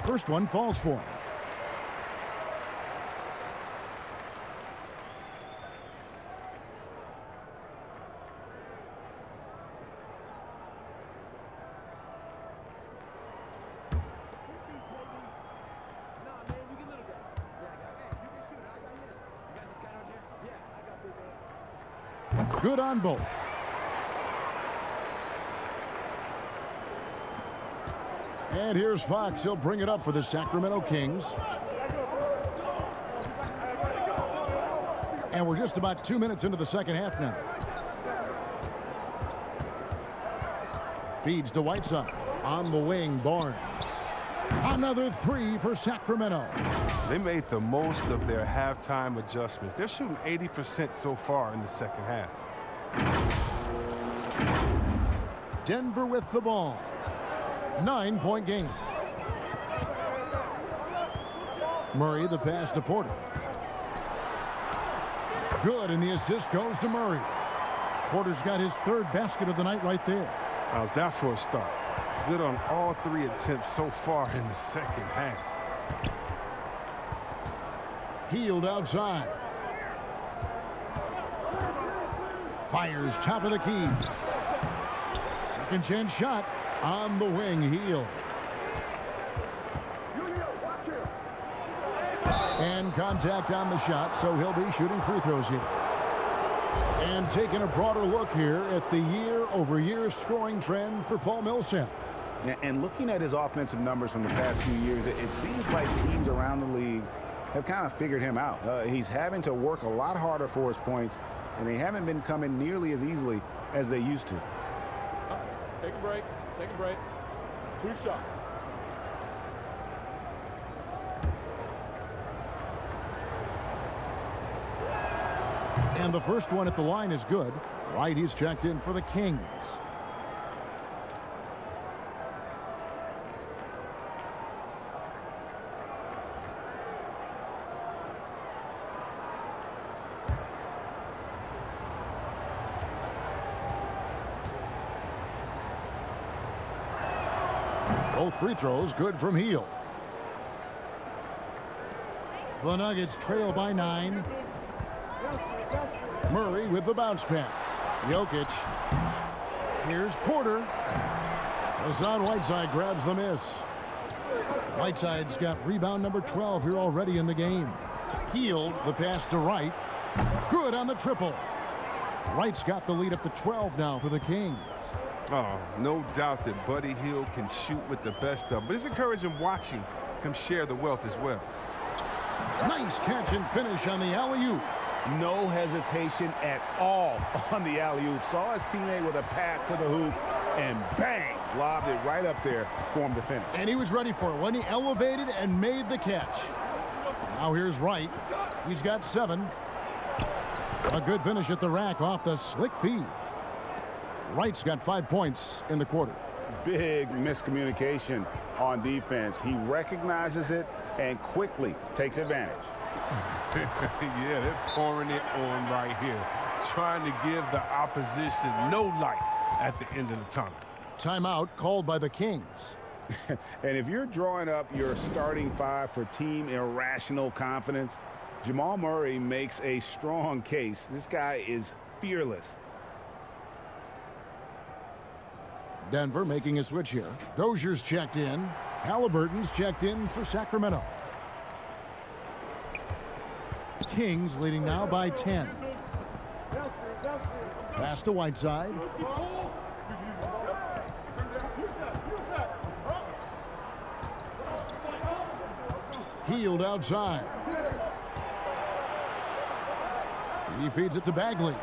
First one falls for him. Good on both. And here's Fox. He'll bring it up for the Sacramento Kings. And we're just about 2 minutes into the second half now. Feeds to Whiteside. On the wing, Barnes. Another 3 for Sacramento. They made the most of their halftime adjustments. They're shooting 80% so far in the second half. Denver with the ball. 9-point game. Murray, the pass to Porter. Good, and the assist goes to Murray. Porter's got his 3rd basket of the night right there. How's that for a start? Good on all 3 attempts so far in the second half. Hield outside. Fires top of the key. Second chance shot. On the wing, Hield. And contact on the shot, so he'll be shooting free throws here. And taking a broader look here at the year-over-year scoring trend for Paul Millsap. And looking at his offensive numbers from the past few years, it seems like teams around the league have kind of figured him out. He's having to work a lot harder for his points, and they haven't been coming nearly as easily as they used to. Take a break. Take a break. 2 shots. And the first one at the line is good. White, he's checked in for the Kings. Both free throws good from Hield. The Nuggets trail by 9. Murray with the bounce pass. Jokic. Here's Porter. Hassan Whiteside grabs the miss. Whiteside's got rebound number 12 here already in the game. Hield, the pass to Wright. Good on the triple. Wright's got the lead up to 12 now for the Kings. Oh, no doubt that Buddy Hield can shoot with the best of them, but it's encouraging watching him share the wealth as well. Nice catch and finish on the alley-oop. No hesitation at all on the alley-oop. Saw his teammate with a path to the hoop, and bang, lobbed it right up there for him to finish. And he was ready for it when he elevated and made the catch. Now here's Wright. He's got 7. A good finish at the rack off the slick feed. Wright's got 5 points in the quarter. Big miscommunication on defense. He recognizes it and quickly takes advantage. Yeah, they're pouring it on right here, trying to give the opposition no light at the end of the tunnel. Timeout called by the Kings. And if you're drawing up your starting 5 for team irrational confidence, Jamal Murray makes a strong case. This guy is fearless. Denver making a switch here. Dozier's checked in. Halliburton's checked in for Sacramento. Kings leading now by 10. Pass to Whiteside. Healed outside. He feeds it to Bagley.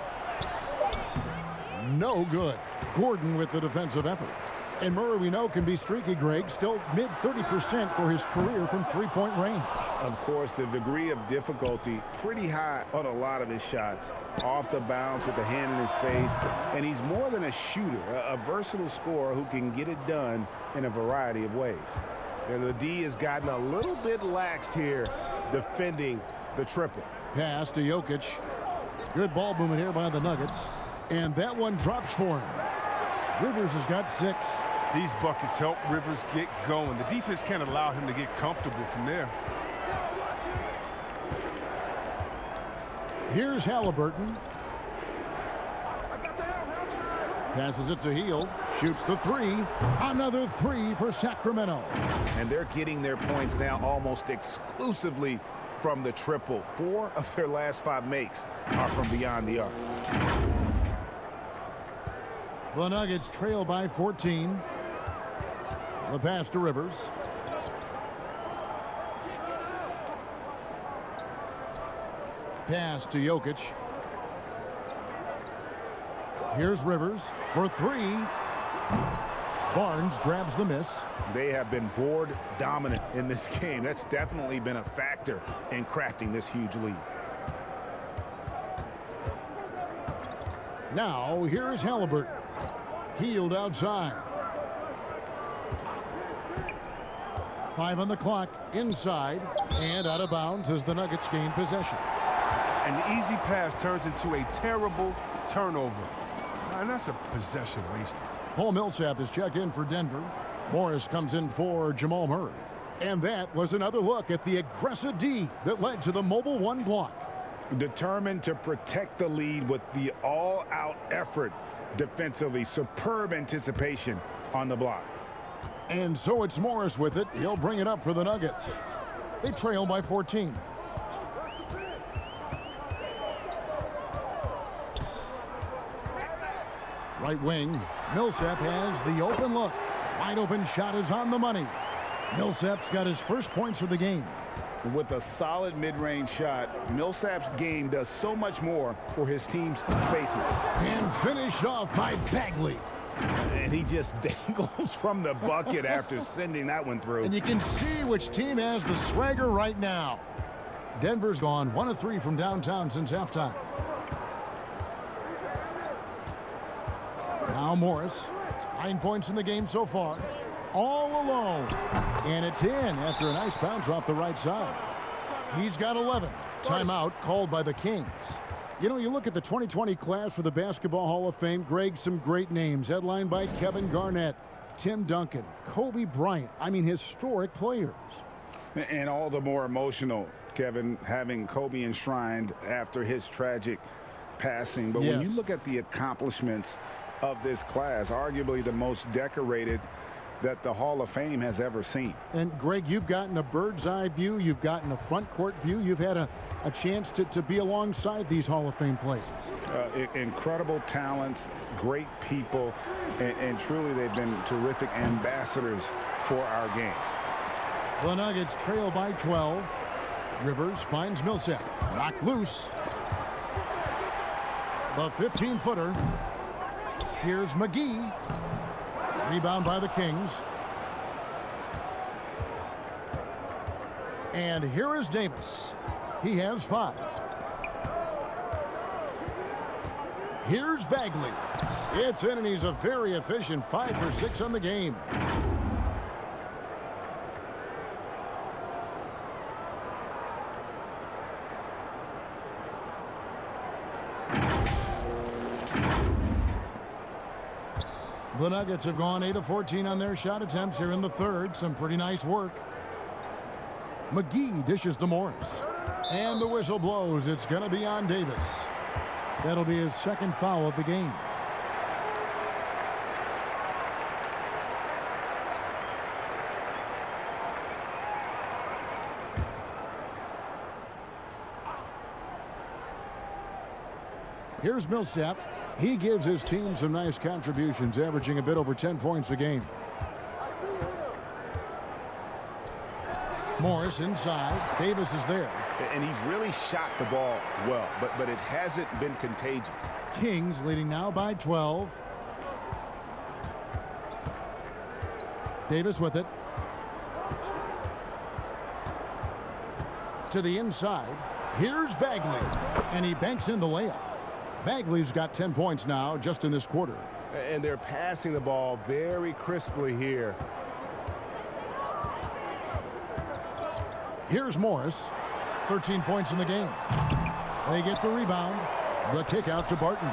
No good. Gordon with the defensive effort. And Murray, we know, can be streaky, Greg. Still mid-30% for his career from three-point range. Of course, the degree of difficulty pretty high on a lot of his shots. Off the bounce with the hand in his face. And he's more than a shooter, a versatile scorer who can get it done in a variety of ways. And the D has gotten a little bit laxed here defending the triple. Pass to Jokic. Good ball movement here by the Nuggets. And that one drops for him. Rivers has got 6. These buckets help Rivers get going. The defense can't allow him to get comfortable from there. Here's Halliburton. Passes it to Hield. Shoots the 3. Another 3 for Sacramento. And they're getting their points now almost exclusively from the triple. 4 of their last 5 makes are from beyond the arc. The Nuggets trail by 14. The pass to Rivers. Pass to Jokic. Here's Rivers for 3. Barnes grabs the miss. They have been board dominant in this game. That's definitely been a factor in crafting this huge lead. Now here's Halliburton. Healed outside. 5 on the clock, inside, and out of bounds as the Nuggets gain possession. An easy pass turns into a terrible turnover. And that's a possession wasted. Paul Millsap is checked in for Denver. Morris comes in for Jamal Murray. And that was another look at the aggressive D that led to the mobile 1 block. Determined to protect the lead with the all-out effort defensively. Superb anticipation on the block. And so it's Morris with it. He'll bring it up for the Nuggets. They trail by 14. Right wing. Millsap has the open look. Wide open shot is on the money. Millsap's got his first points of the game. With a solid mid-range shot, Millsap's game does so much more for his team's spacing. And finished off by Bagley. And he just dangles from the bucket after sending that one through. And you can see which team has the swagger right now. Denver's gone 1 of 3 from downtown since halftime. Now Morris, 9 points in the game so far. All alone. And it's in after a nice bounce off the right side. He's got 11. Timeout called by the Kings. You know, you look at the 2020 class for the Basketball Hall of Fame, Greg, some great names. Headlined by Kevin Garnett, Tim Duncan, Kobe Bryant. I mean, historic players. And all the more emotional, Kevin, having Kobe enshrined after his tragic passing. But when you look at the accomplishments of this class, arguably the most decorated that the Hall of Fame has ever seen. And Greg, you've gotten a bird's eye view. You've gotten a front court view. You've had a chance to be alongside these Hall of Fame players. Incredible talents, great people, and truly they've been terrific ambassadors for our game. The Nuggets trail by 12. Rivers finds Millsap. Knocked loose. The 15-footer. Here's McGee. Rebound by the Kings. And here is Davis. He has 5. Here's Bagley. It's in, and he's a very efficient 5 for 6 on the game. The Nuggets have gone 8 of 14 on their shot attempts here in the third. Some pretty nice work. McGee dishes to Morris. And the whistle blows. It's going to be on Davis. That'll be his second foul of the game. Here's Millsap. He gives his team some nice contributions, averaging a bit over 10 points a game. Morris inside. Davis is there. And he's really shot the ball well, but it hasn't been contagious. Kings leading now by 12. Davis with it. To the inside. Here's Bagley. And he banks in the layup. Bagley's got 10 points now just in this quarter. And they're passing the ball very crisply here. Here's Morris. 13 points in the game. They get the rebound. The kick out to Barton.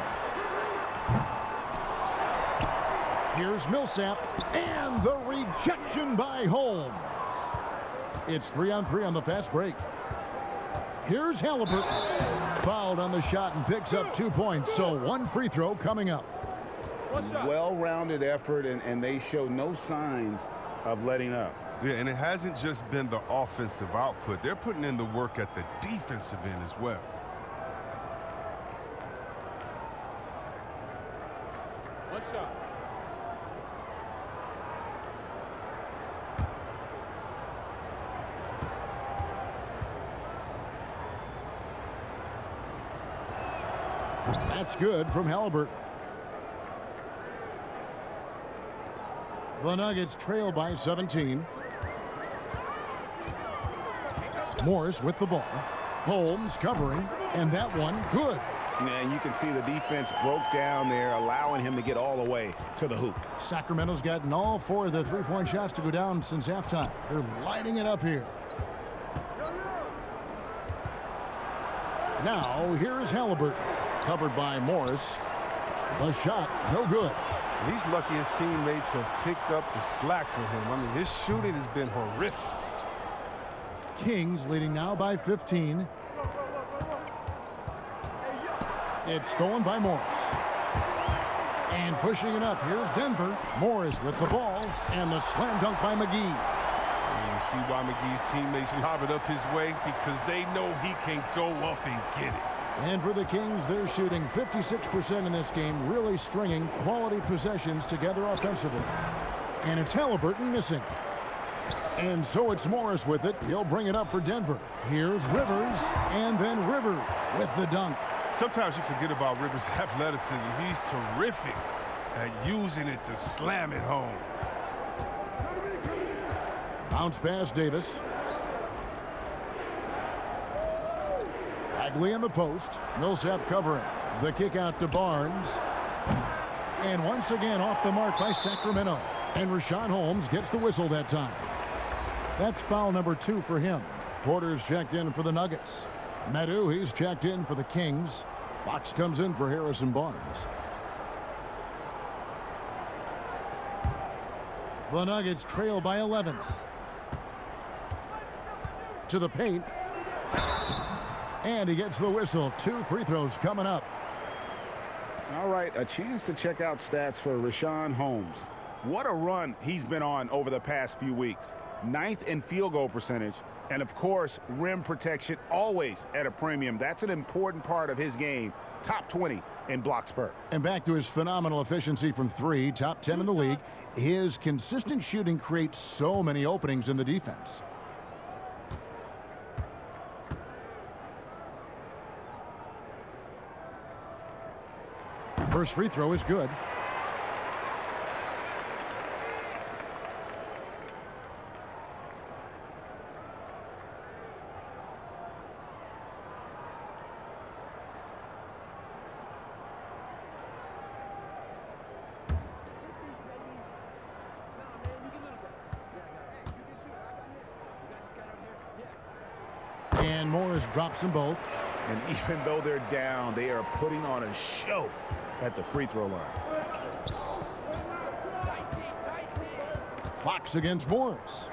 Here's Millsap. And the rejection by Holmes. It's 3-on-3 on the fast break. Here's Halliburton. Fouled on the shot and picks up 2 points. So 1 free throw coming up. Well-rounded effort, and they show no signs of letting up. Yeah, and it hasn't just been the offensive output. They're putting in the work at the defensive end as well. One shot. That's good from Halliburton. The Nuggets trail by 17. Morris with the ball. Holmes covering, and that one good. And you can see the defense broke down there, allowing him to get all the way to the hoop. Sacramento's gotten all 4 of the three-point shots to go down since halftime. They're lighting it up here. Now, here's Halliburton. Covered by Morris. The shot, no good. He's lucky his teammates have picked up the slack for him. I mean, his shooting has been horrific. Kings leading now by 15. It's stolen by Morris. And pushing it up, here's Denver. Morris with the ball, and the slam dunk by McGee. And you see why McGee's teammates lob it up his way, because they know he can go up and get it. And for the Kings, they're shooting 56% in this game, really stringing quality possessions together offensively. And it's Halliburton missing. And so it's Morris with it. He'll bring it up for Denver. Here's Rivers, and then Rivers with the dunk. Sometimes you forget about Rivers' athleticism. He's terrific at using it to slam it home. Bounce pass, Davis. Bagley in the post. Millsap covering. The kick out to Barnes. And once again off the mark by Sacramento. And Richaun Holmes gets the whistle that time. That's foul number 2 for him. Porter's checked in for the Nuggets. Medu, he's checked in for the Kings. Fox comes in for Harrison Barnes. The Nuggets trail by 11. To the paint. And he gets the whistle. 2 free throws coming up. All right, a chance to check out stats for Richaun Holmes. What a run he's been on over the past few weeks. 9th in field goal percentage, and of course, rim protection always at a premium. That's an important part of his game. Top 20 in blocks per. And back to his phenomenal efficiency from 3, top 10 in the league. His consistent shooting creates so many openings in the defense. First free throw is good. And Morris drops them both. And even though they're down, they are putting on a show at the free throw line. Fox against Morris.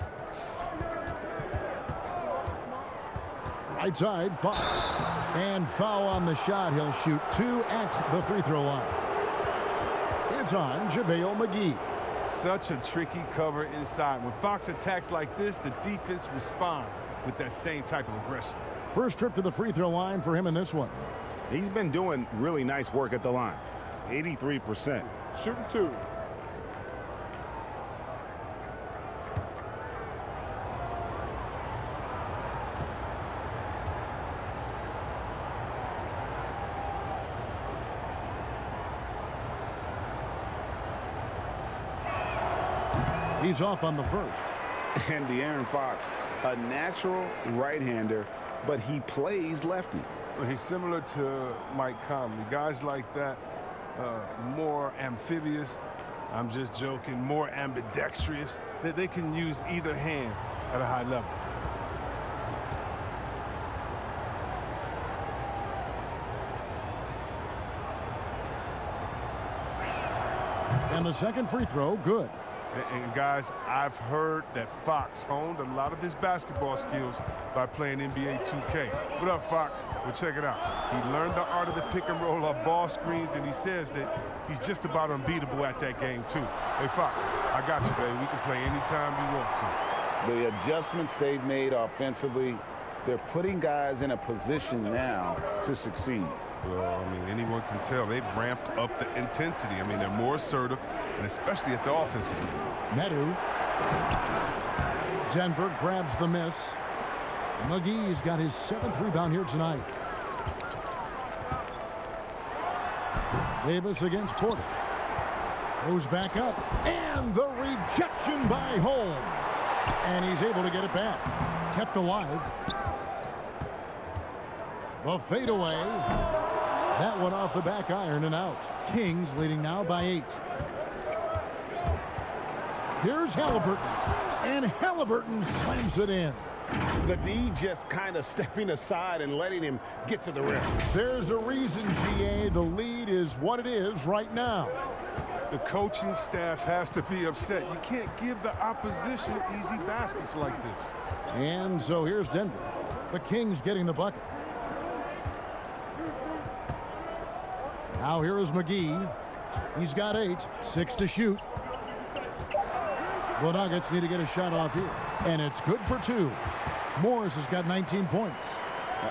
Right side, Fox. And foul on the shot. He'll shoot 2 at the free throw line. It's on JaVale McGee. Such a tricky cover inside. When Fox attacks like this, the defense responds with that same type of aggression. First trip to the free throw line for him in this one. He's been doing really nice work at the line. 83%. Shooting 2. He's off on the first. And De'Aaron Fox, a natural right-hander, but he plays lefty. Well, he's similar to Mike Conley. Guys like that, more amphibious. I'm just joking. More ambidextrous. They can use either hand at a high level. And the second free throw, good. And guys, I've heard that Fox honed a lot of his basketball skills by playing NBA 2K. What up, Fox? Well, check it out. He learned the art of the pick and roll off ball screens, and he says that he's just about unbeatable at that game, too. Hey, Fox, I got you, baby. We can play anytime you want to. The adjustments they've made offensively, they're putting guys in a position now to succeed. Well, I mean, anyone can tell they've ramped up the intensity. I mean, they're more assertive, and especially at the offensive end. Medu. Denver grabs the miss. McGee's got his 7th rebound here tonight. Davis against Porter. Goes back up. And the rejection by Holmes. And he's able to get it back. Kept alive. The fadeaway. That one off the back iron and out. Kings leading now by 8. Here's Halliburton. And Halliburton slams it in. The D just kind of stepping aside and letting him get to the rim. There's a reason, GA. The lead is what it is right now. The coaching staff has to be upset. You can't give the opposition easy baskets like this. And so here's Denver. The Kings getting the bucket. Now here is McGee. He's got 8, 6 to shoot. The Nuggets need to get a shot off here. And it's good for 2. Morris has got 19 points.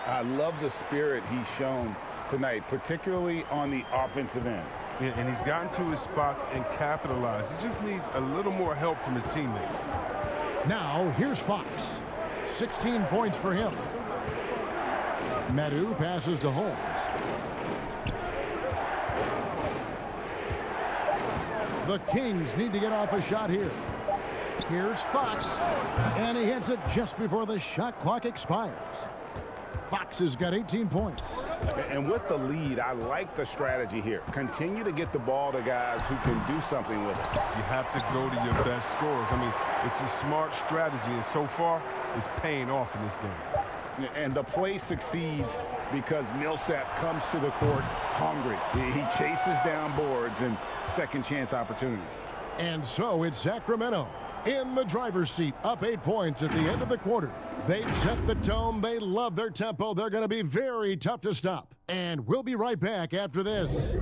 I love the spirit he's shown tonight, particularly on the offensive end. Yeah, and he's gotten to his spots and capitalized. He just needs a little more help from his teammates. Now here's Fox. 16 points for him. Medu passes to Holmes. The Kings need to get off a shot here. Here's Fox, and he hits it just before the shot clock expires. Fox has got 18 points. And with the lead, I like the strategy here. Continue to get the ball to guys who can do something with it. You have to go to your best scorers. I mean, it's a smart strategy, and so far, it's paying off in this game. And the play succeeds because Millsap comes to the court hungry. He chases down boards and second chance opportunities. And so it's Sacramento in the driver's seat, up 8 points at the end of the quarter. They've set the tone. They love their tempo. They're going to be very tough to stop. And we'll be right back after this.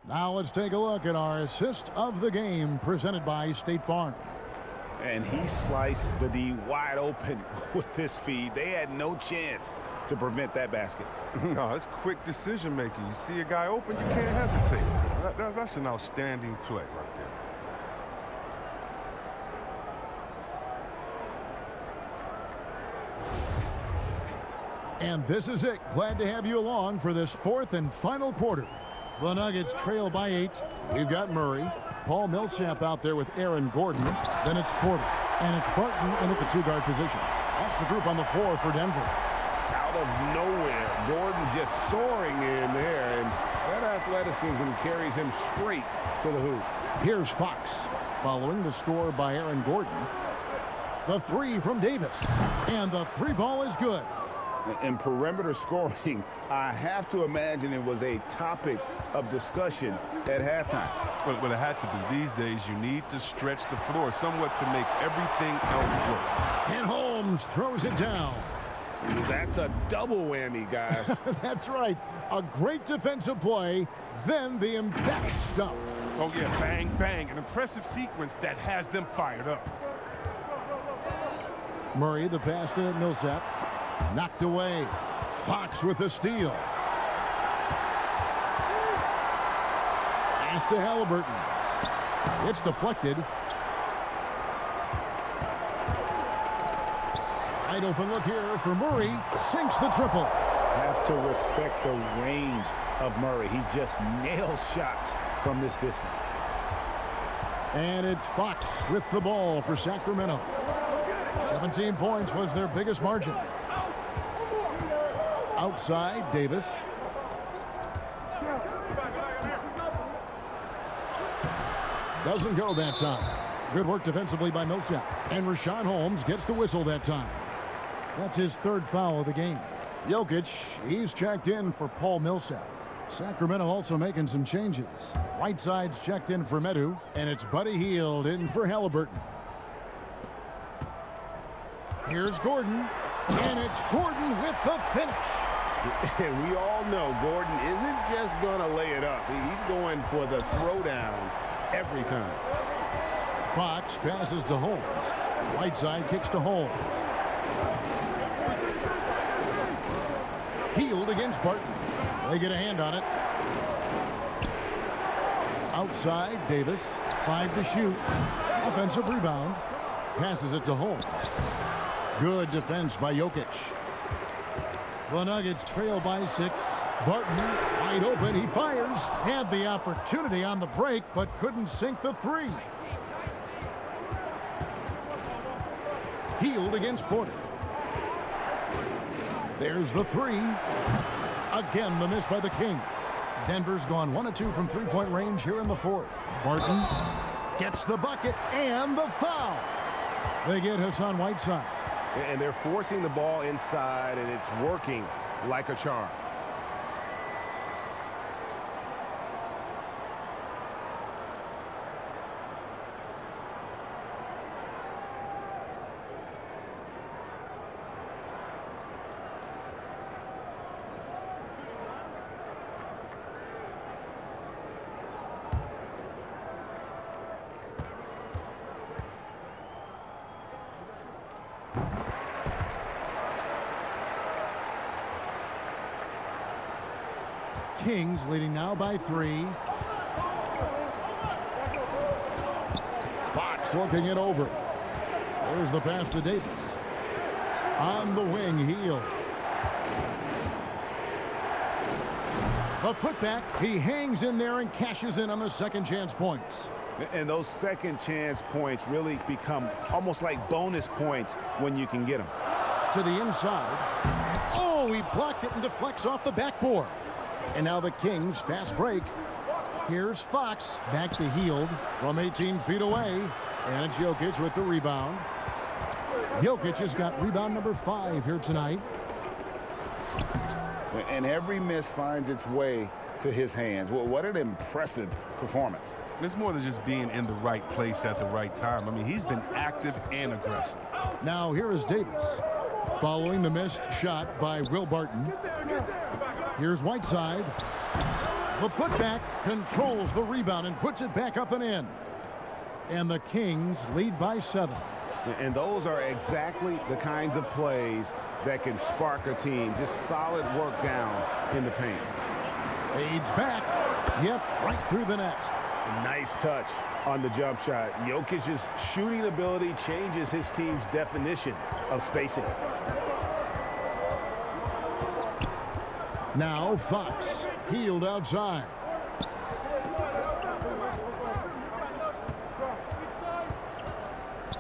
Now let's take a look at our assist of the game presented by State Farm. And he sliced the D wide open with this feed. They had no chance to prevent that basket. No, it's quick decision making. You see a guy open, you can't hesitate. That's an outstanding play right there. And this is it. Glad to have you along for this 4th and final quarter. The Nuggets trail by 8. We've got Murray. Paul Millsap out there with Aaron Gordon. Then it's Porter. And it's Barton in at the 2-guard position. That's the group on the floor for Denver. Out of nowhere, Gordon just soaring in there, and that athleticism carries him straight to the hoop. Here's Fox, following the score by Aaron Gordon. The 3 from Davis, and the 3 ball is good. In perimeter scoring, I have to imagine it was a topic of discussion at halftime. Well, it had to be. These days, you need to stretch the floor somewhat to make everything else work. And Holmes throws it down. That's a double whammy, guys. That's right. A great defensive play, then the emphatic stop. Oh, yeah, bang, bang. An impressive sequence that has them fired up. Murray, the pass to Millsap. Knocked away. Fox with the steal. Pass to Halliburton. It's deflected. Wide open look here for Murray. Sinks the triple. Have to respect the range of Murray. He just nails shots from this distance. And it's Fox with the ball for Sacramento. 17 points was their biggest margin. Outside, Davis. Doesn't go that time. Good work defensively by Millsap. And Rashawn Holmes gets the whistle that time. That's his 3rd foul of the game. Jokic, he's checked in for Paul Millsap. Sacramento also making some changes. Whiteside's checked in for Medu, and it's Buddy Hield in for Halliburton. Here's Gordon, and it's Gordon with the finish. We all know Gordon isn't just going to lay it up. He's going for the throwdown every time. Fox passes to Holmes. Whiteside kicks to Holmes. Hield against Barton. They get a hand on it. Outside, Davis. 5 to shoot. Offensive rebound. Passes it to Holmes. Good defense by Jokic. The Nuggets trail by 6. Barton wide open. He fires. Had the opportunity on the break, but couldn't sink the 3. Hield against Porter. There's the 3. Again, the miss by the Kings. Denver's gone 1 of 2 from 3-point range here in the 4th. Barton gets the bucket and the foul. They get Hassan Whiteside. And they're forcing the ball inside, and it's working like a charm. Kings leading now by 3. Fox looking it over. There's the pass to Davis. On the wing, Hield. The putback. He hangs in there and cashes in on the second chance points. And those second chance points really become almost like bonus points when you can get them. To the inside. Oh, he blocked it and deflects off the backboard. And now the Kings fast break. Here's Fox back to Hield from 18 feet away. And it's Jokic with the rebound. Jokic has got rebound number 5 here tonight. And every miss finds its way to his hands. Well, what an impressive performance. It's more than just being in the right place at the right time. I mean, he's been active and aggressive. Now here is Davis following the missed shot by Will Barton. Here's Whiteside. The putback controls the rebound and puts it back up and in. And the Kings lead by 7. And those are exactly the kinds of plays that can spark a team. Just solid work down in the paint. Fades back. Yep, right through the net. Nice touch on the jump shot. Jokic's shooting ability changes his team's definition of spacing. Now Fox. Hield outside.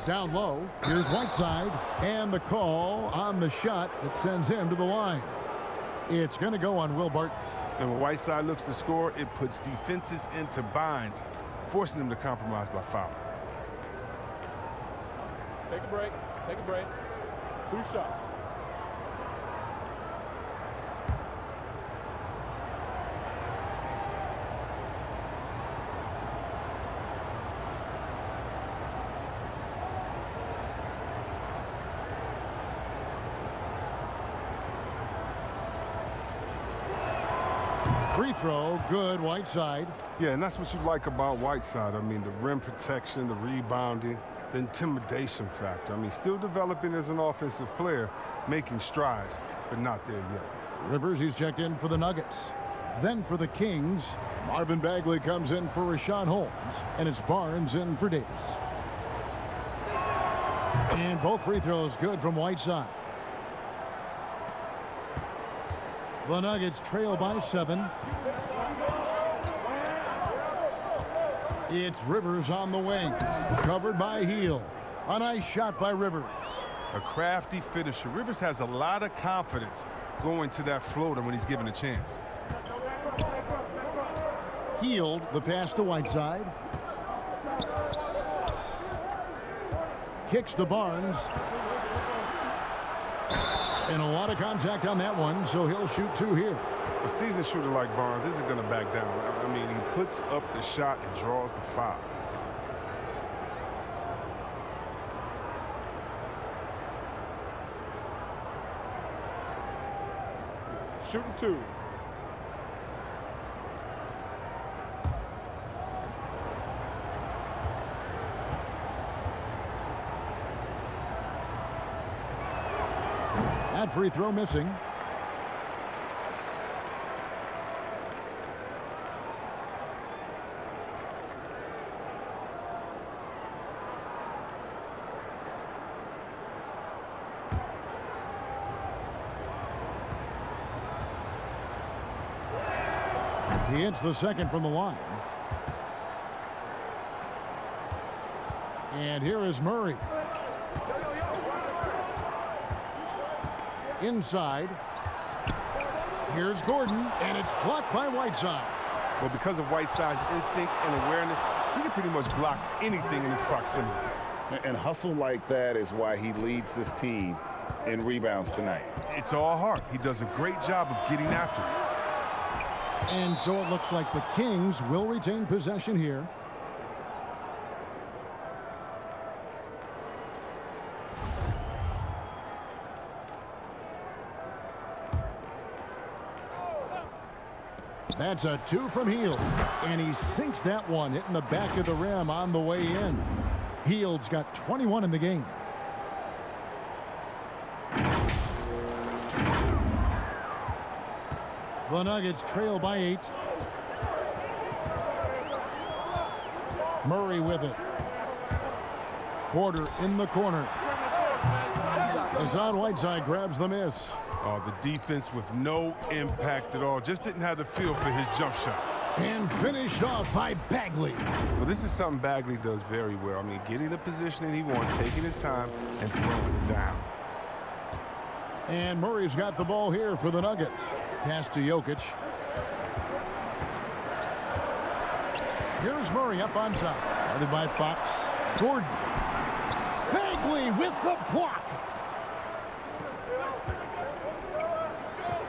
Down low, here's Whiteside, and the call on the shot that sends him to the line. It's going to go on Will Barton. And when Whiteside looks to score, it puts defenses into binds, forcing them to compromise by foul. Take a break. Take a break. 2 shots. Free throw, good, Whiteside. Yeah, and that's what you like about Whiteside. I mean, the rim protection, the rebounding, the intimidation factor. I mean, still developing as an offensive player, making strides, but not there yet. Rivers, he's checked in for the Nuggets. Then for the Kings, Marvin Bagley comes in for Rashawn Holmes, and it's Barnes in for Davis. And both free throws good from Whiteside. The Nuggets trail by 7. It's Rivers on the wing, covered by Heel. A nice shot by Rivers. A crafty finisher. Rivers has a lot of confidence going to that floater when he's given a chance. Healed the pass to Whiteside. Kicks to Barnes. And a lot of contact on that one, so he'll shoot 2 here. A seasoned shooter like Barnes isn't going to back down. I mean, he puts up the shot and draws the foul. Shooting 2. That free throw missing. He hits the second from the line. And here is Murray. Inside. Here's Gordon, and it's blocked by Whiteside. Well, because of Whiteside's instincts and awareness, he can pretty much block anything in his proximity. And hustle like that is why he leads this team in rebounds tonight. It's all heart. He does a great job of getting after it. And so it looks like the Kings will retain possession here. That's a 2 from Heel, and he sinks that one, hitting the back of the rim on the way in. Heald's got 21 in the game. The Nuggets trail by 8. Murray with it. Porter in the corner. Hassan Whiteside grabs the miss. Oh, the defense with no impact at all. Just didn't have the feel for his jump shot. And finished off by Bagley. Well, this is something Bagley does very well. I mean, getting the positioning he wants, taking his time, and throwing it down. And Murray's got the ball here for the Nuggets. Pass to Jokic. Here's Murray up on top. Guarded by Fox. Gordon. Bagley with the block.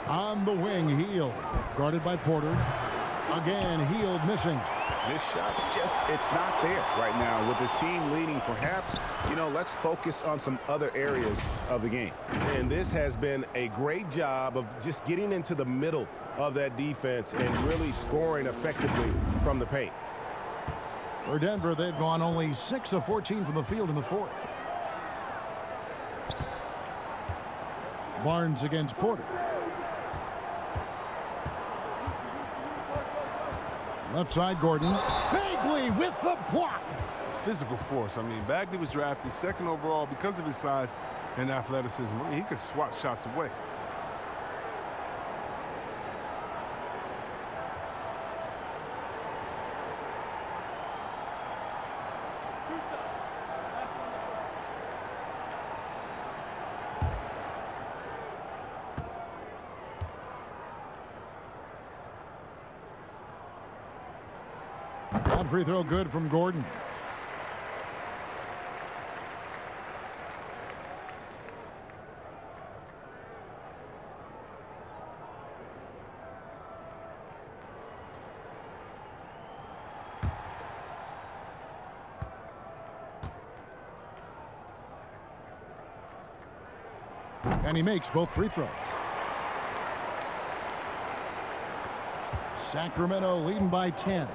On the wing, Heel. Guarded by Porter. Again, Heel missing. This shot's just, it's not there right now. With his team leading, perhaps, let's focus on some other areas of the game. And this has been a great job of just getting into the middle of that defense and really scoring effectively from the paint. For Denver, they've gone only 6 of 14 from the field in the fourth. Barnes against Porter. Left side, Gordon. Bagley with the block. Physical force. I mean, Bagley was drafted 2nd overall because of his size and athleticism. I mean, he could swat shots away. That free throw good from Gordon. And he makes both free throws. Sacramento leading by 10.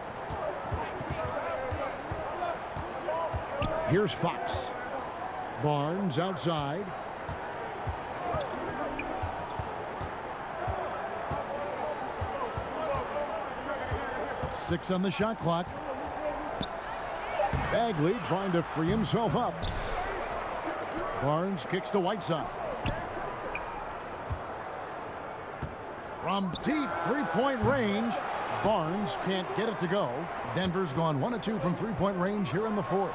Here's Fox. Barnes outside. Six on the shot clock. Bagley trying to free himself up. Barnes kicks to Whiteside. From deep three-point range, Barnes can't get it to go. Denver's gone 1 of 2 from three-point range here in the fourth.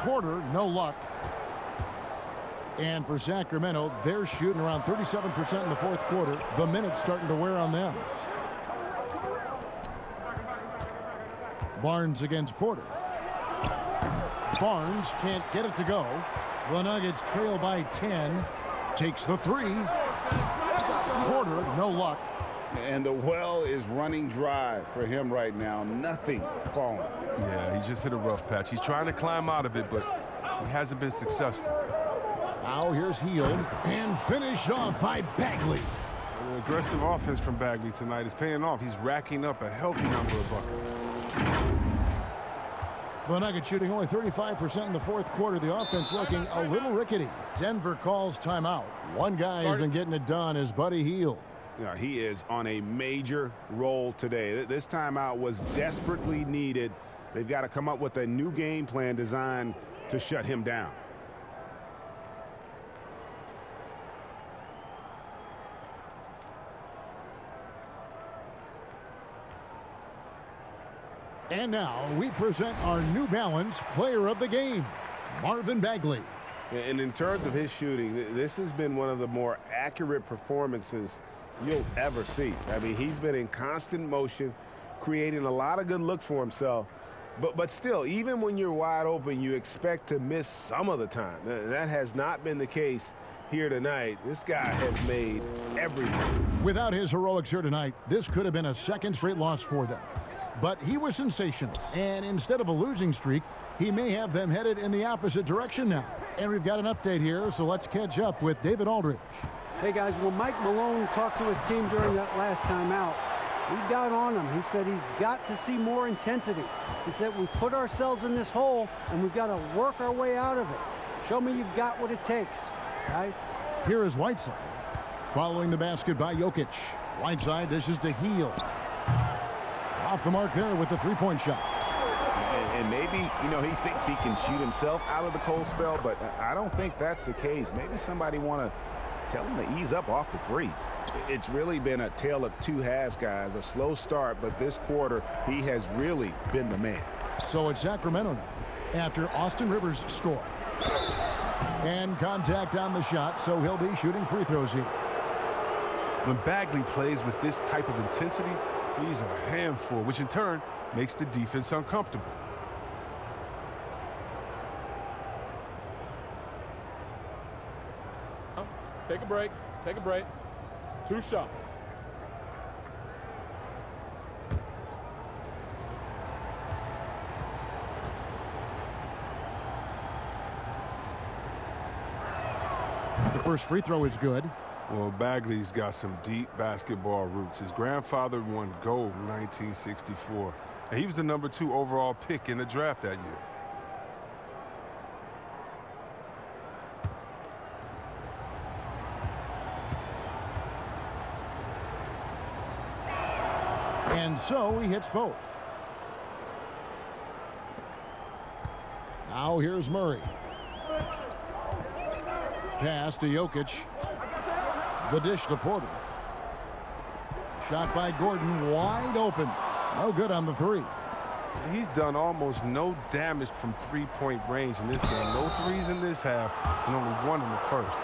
Porter, no luck. And for Sacramento, they're shooting around 37% in the fourth quarter. The minutes starting to wear on them. Barnes against Porter. Barnes can't get it to go. The Nuggets trail by 10. Takes the three. Porter, no luck. And the well is running dry for him right now. Nothing falling. Yeah, he just hit a rough patch. He's trying to climb out of it, but he hasn't been successful. Now here's Hield and finished off by Bagley. The aggressive offense from Bagley tonight is paying off. He's racking up a healthy number of buckets. The Nuggets shooting only 35% in the fourth quarter. The offense looking a little rickety. Denver calls timeout. One guy who's been getting it done is Buddy Hield. Yeah, he is on a major role today. This timeout was desperately needed. They've got to come up with a new game plan designed to shut him down. And now we present our New Balance Player of the Game, Marvin Bagley. And in terms of his shooting, this has been one of the more accurate performances you'll ever see. I mean, he's been in constant motion, creating a lot of good looks for himself. But still, even when you're wide open, you expect to miss some of the time. That has not been the case here tonight. This guy has made everything. Without his heroics here tonight, this could have been a second straight loss for them. But he was sensational, and instead of a losing streak, he may have them headed in the opposite direction now. And we've got an update here, so let's catch up with David Aldridge. Hey, guys, when Mike Malone talked to his team during that last time out, he got on him. He said he's got to see more intensity. He said we've put ourselves in this hole, and we've got to work our way out of it. Show me you've got what it takes, guys. Here is Whiteside. Following the basket by Jokic. Whiteside dishes to Hield. Off the mark there with the three-point shot. And maybe, you know, he thinks he can shoot himself out of the cold spell, but I don't think that's the case. Maybe somebody want to tell him to ease up off the threes. It's really been a tale of two halves, guys. A slow start, but this quarter, he has really been the man. So it's Sacramento now after Austin Rivers scored. And contact on the shot, so he'll be shooting free throws here. When Bagley plays with this type of intensity, he's a handful, which in turn makes the defense uncomfortable. Take a break. Take a break. 2 shots. The first free throw is good. Well, Bagley's got some deep basketball roots. His grandfather won gold in 1964, and he was the #2 overall pick in the draft that year. And so he hits both. Now here's Murray. Pass to Jokic. The dish to Porter. Shot by Gordon, wide open. No good on the three. He's done almost no damage from three-point range in this game. No threes in this half, and only one in the first.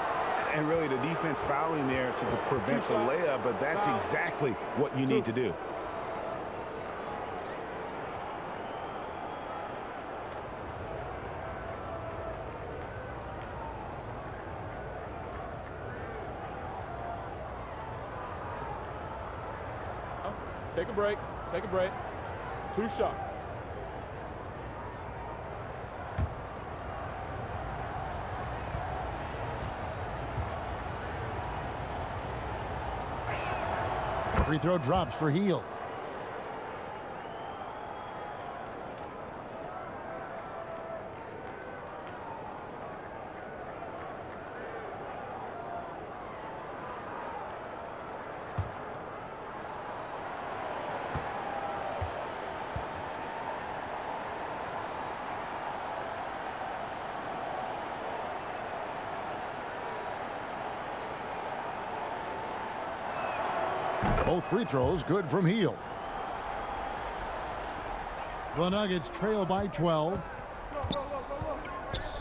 And really the defense fouling there to prevent the layup, but that's exactly what you need to do. Take a break. Take a break. 2 shots. Free throw drops for Hield. Both free throws good from Hield. The Nuggets trail by 12.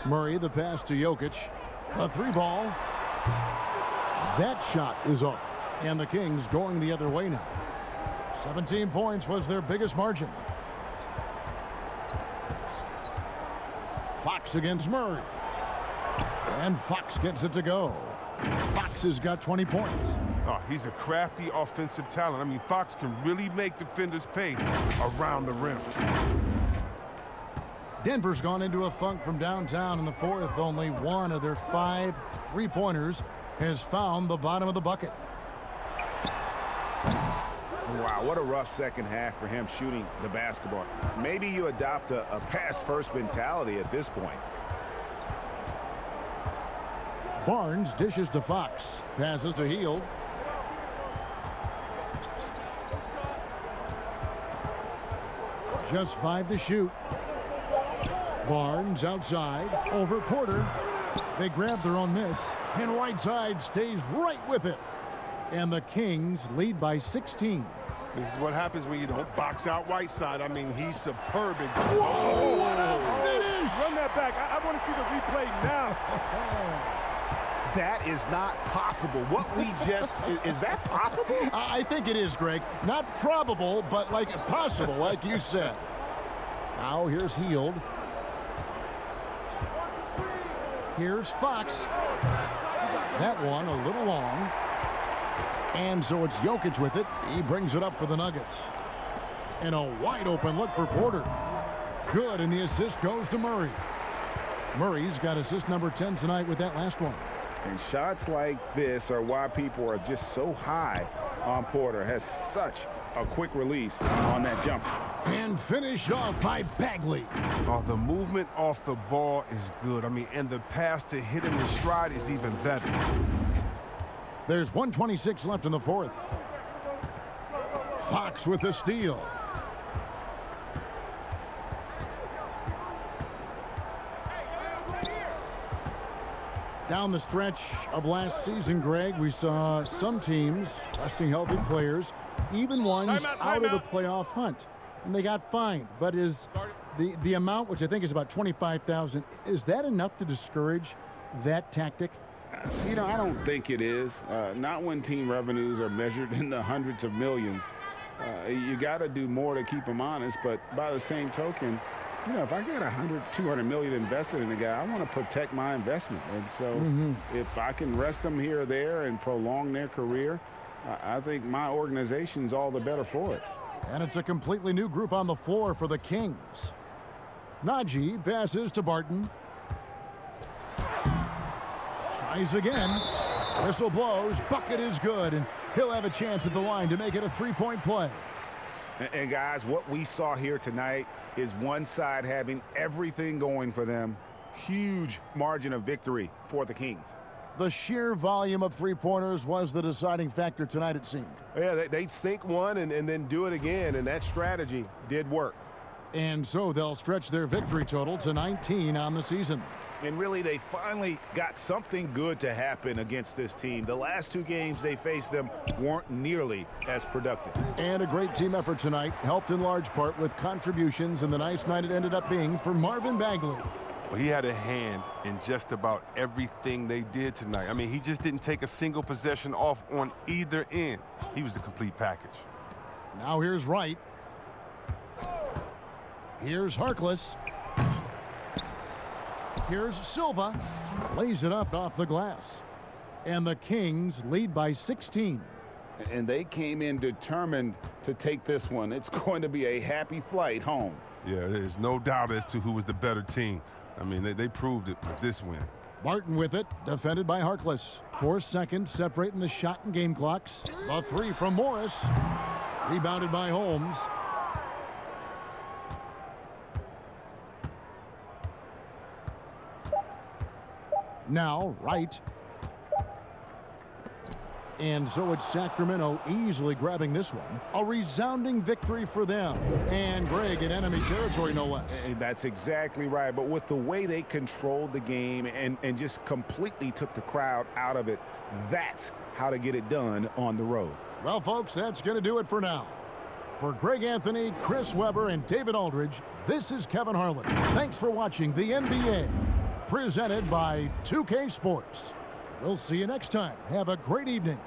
Murray, the pass to Jokic. A 3-ball. That shot is off. And the Kings going the other way now. 17 points was their biggest margin. Fox against Murray. And Fox gets it to go. Fox has got 20 points. Oh, he's a crafty offensive talent. I mean, Fox can really make defenders pay around the rim. Denver's gone into a funk from downtown in the fourth. Only one of their 5 3-pointers has found the bottom of the bucket. Wow, what a rough second half for him shooting the basketball. Maybe you adopt a pass-first mentality at this point. Barnes dishes to Fox. Passes to Hield. Just 5 to shoot. Barnes outside. Over Porter. They grab their own miss. And Whiteside stays right with it. And the Kings lead by 16. This is what happens when you don't box out Whiteside. I mean, he's superb. Whoa, what a finish! Run that back. I want to see the replay now. That is not possible. What we just, is that possible? I think it is, Greg. Not probable, but like possible, like you said. Now here's Hield. Here's Fox. That one a little long. And so it's Jokic with it. He brings it up for the Nuggets. And a wide open look for Porter. Good, and the assist goes to Murray. Murray's got assist number 10 tonight with that last one. And shots like this are why people are just so high on Porter. Has such a quick release on that jumper. And finished off by Bagley. Oh, the movement off the ball is good. I mean, and the pass to hit him in stride is even better. There's 1:26 left in the fourth. Fox with the steal. Down the stretch of last season, Greg, we saw some teams resting healthy players, even ones out of the playoff hunt, and they got fined. But is the amount, which I think is about $25,000, is that enough to discourage that tactic? You know, I don't think it is. Not when team revenues are measured in the hundreds of millions. You got to do more to keep them honest. But by the same token, you know, if I get $200 million invested in a guy, I want to protect my investment. And so if I can rest them here or there and prolong their career, I think my organization's all the better for it. And it's a completely new group on the floor for the Kings. Najee passes to Barton. Tries again. Whistle blows. Bucket is good, and he'll have a chance at the line to make it a 3-point play. And guys, what we saw here tonight is one side having everything going for them. Huge margin of victory for the Kings. The sheer volume of 3-pointers was the deciding factor tonight, it seemed. Yeah, they sink one and then do it again, and that strategy did work. And so they'll stretch their victory total to 19 on the season. And really, they finally got something good to happen against this team. The last 2 games they faced them weren't nearly as productive. And a great team effort tonight, helped in large part with contributions, and the nice night it ended up being for Marvin Bagley. Well, he had a hand in just about everything they did tonight. I mean, he just didn't take a single possession off on either end. He was the complete package. Now here's Wright. Here's Harkless. Here's Silva. Lays it up off the glass. And the Kings lead by 16. And they came in determined to take this one. It's going to be a happy flight home. Yeah, there's no doubt as to who was the better team. I mean, they proved it with this win. Martin with it, defended by Harkless. 4 seconds separating the shot and game clocks. A three from Morris. Rebounded by Holmes. Now, Wright. And so it's Sacramento easily grabbing this one. A resounding victory for them. And Greg in enemy territory, no less. And that's exactly right. But with the way they controlled the game and just completely took the crowd out of it, that's how to get it done on the road. Well, folks, that's going to do it for now. For Greg Anthony, Chris Webber, and David Aldridge, this is Kevin Harlan. Thanks for watching the NBA, presented by 2K Sports. We'll see you next time. Have a great evening.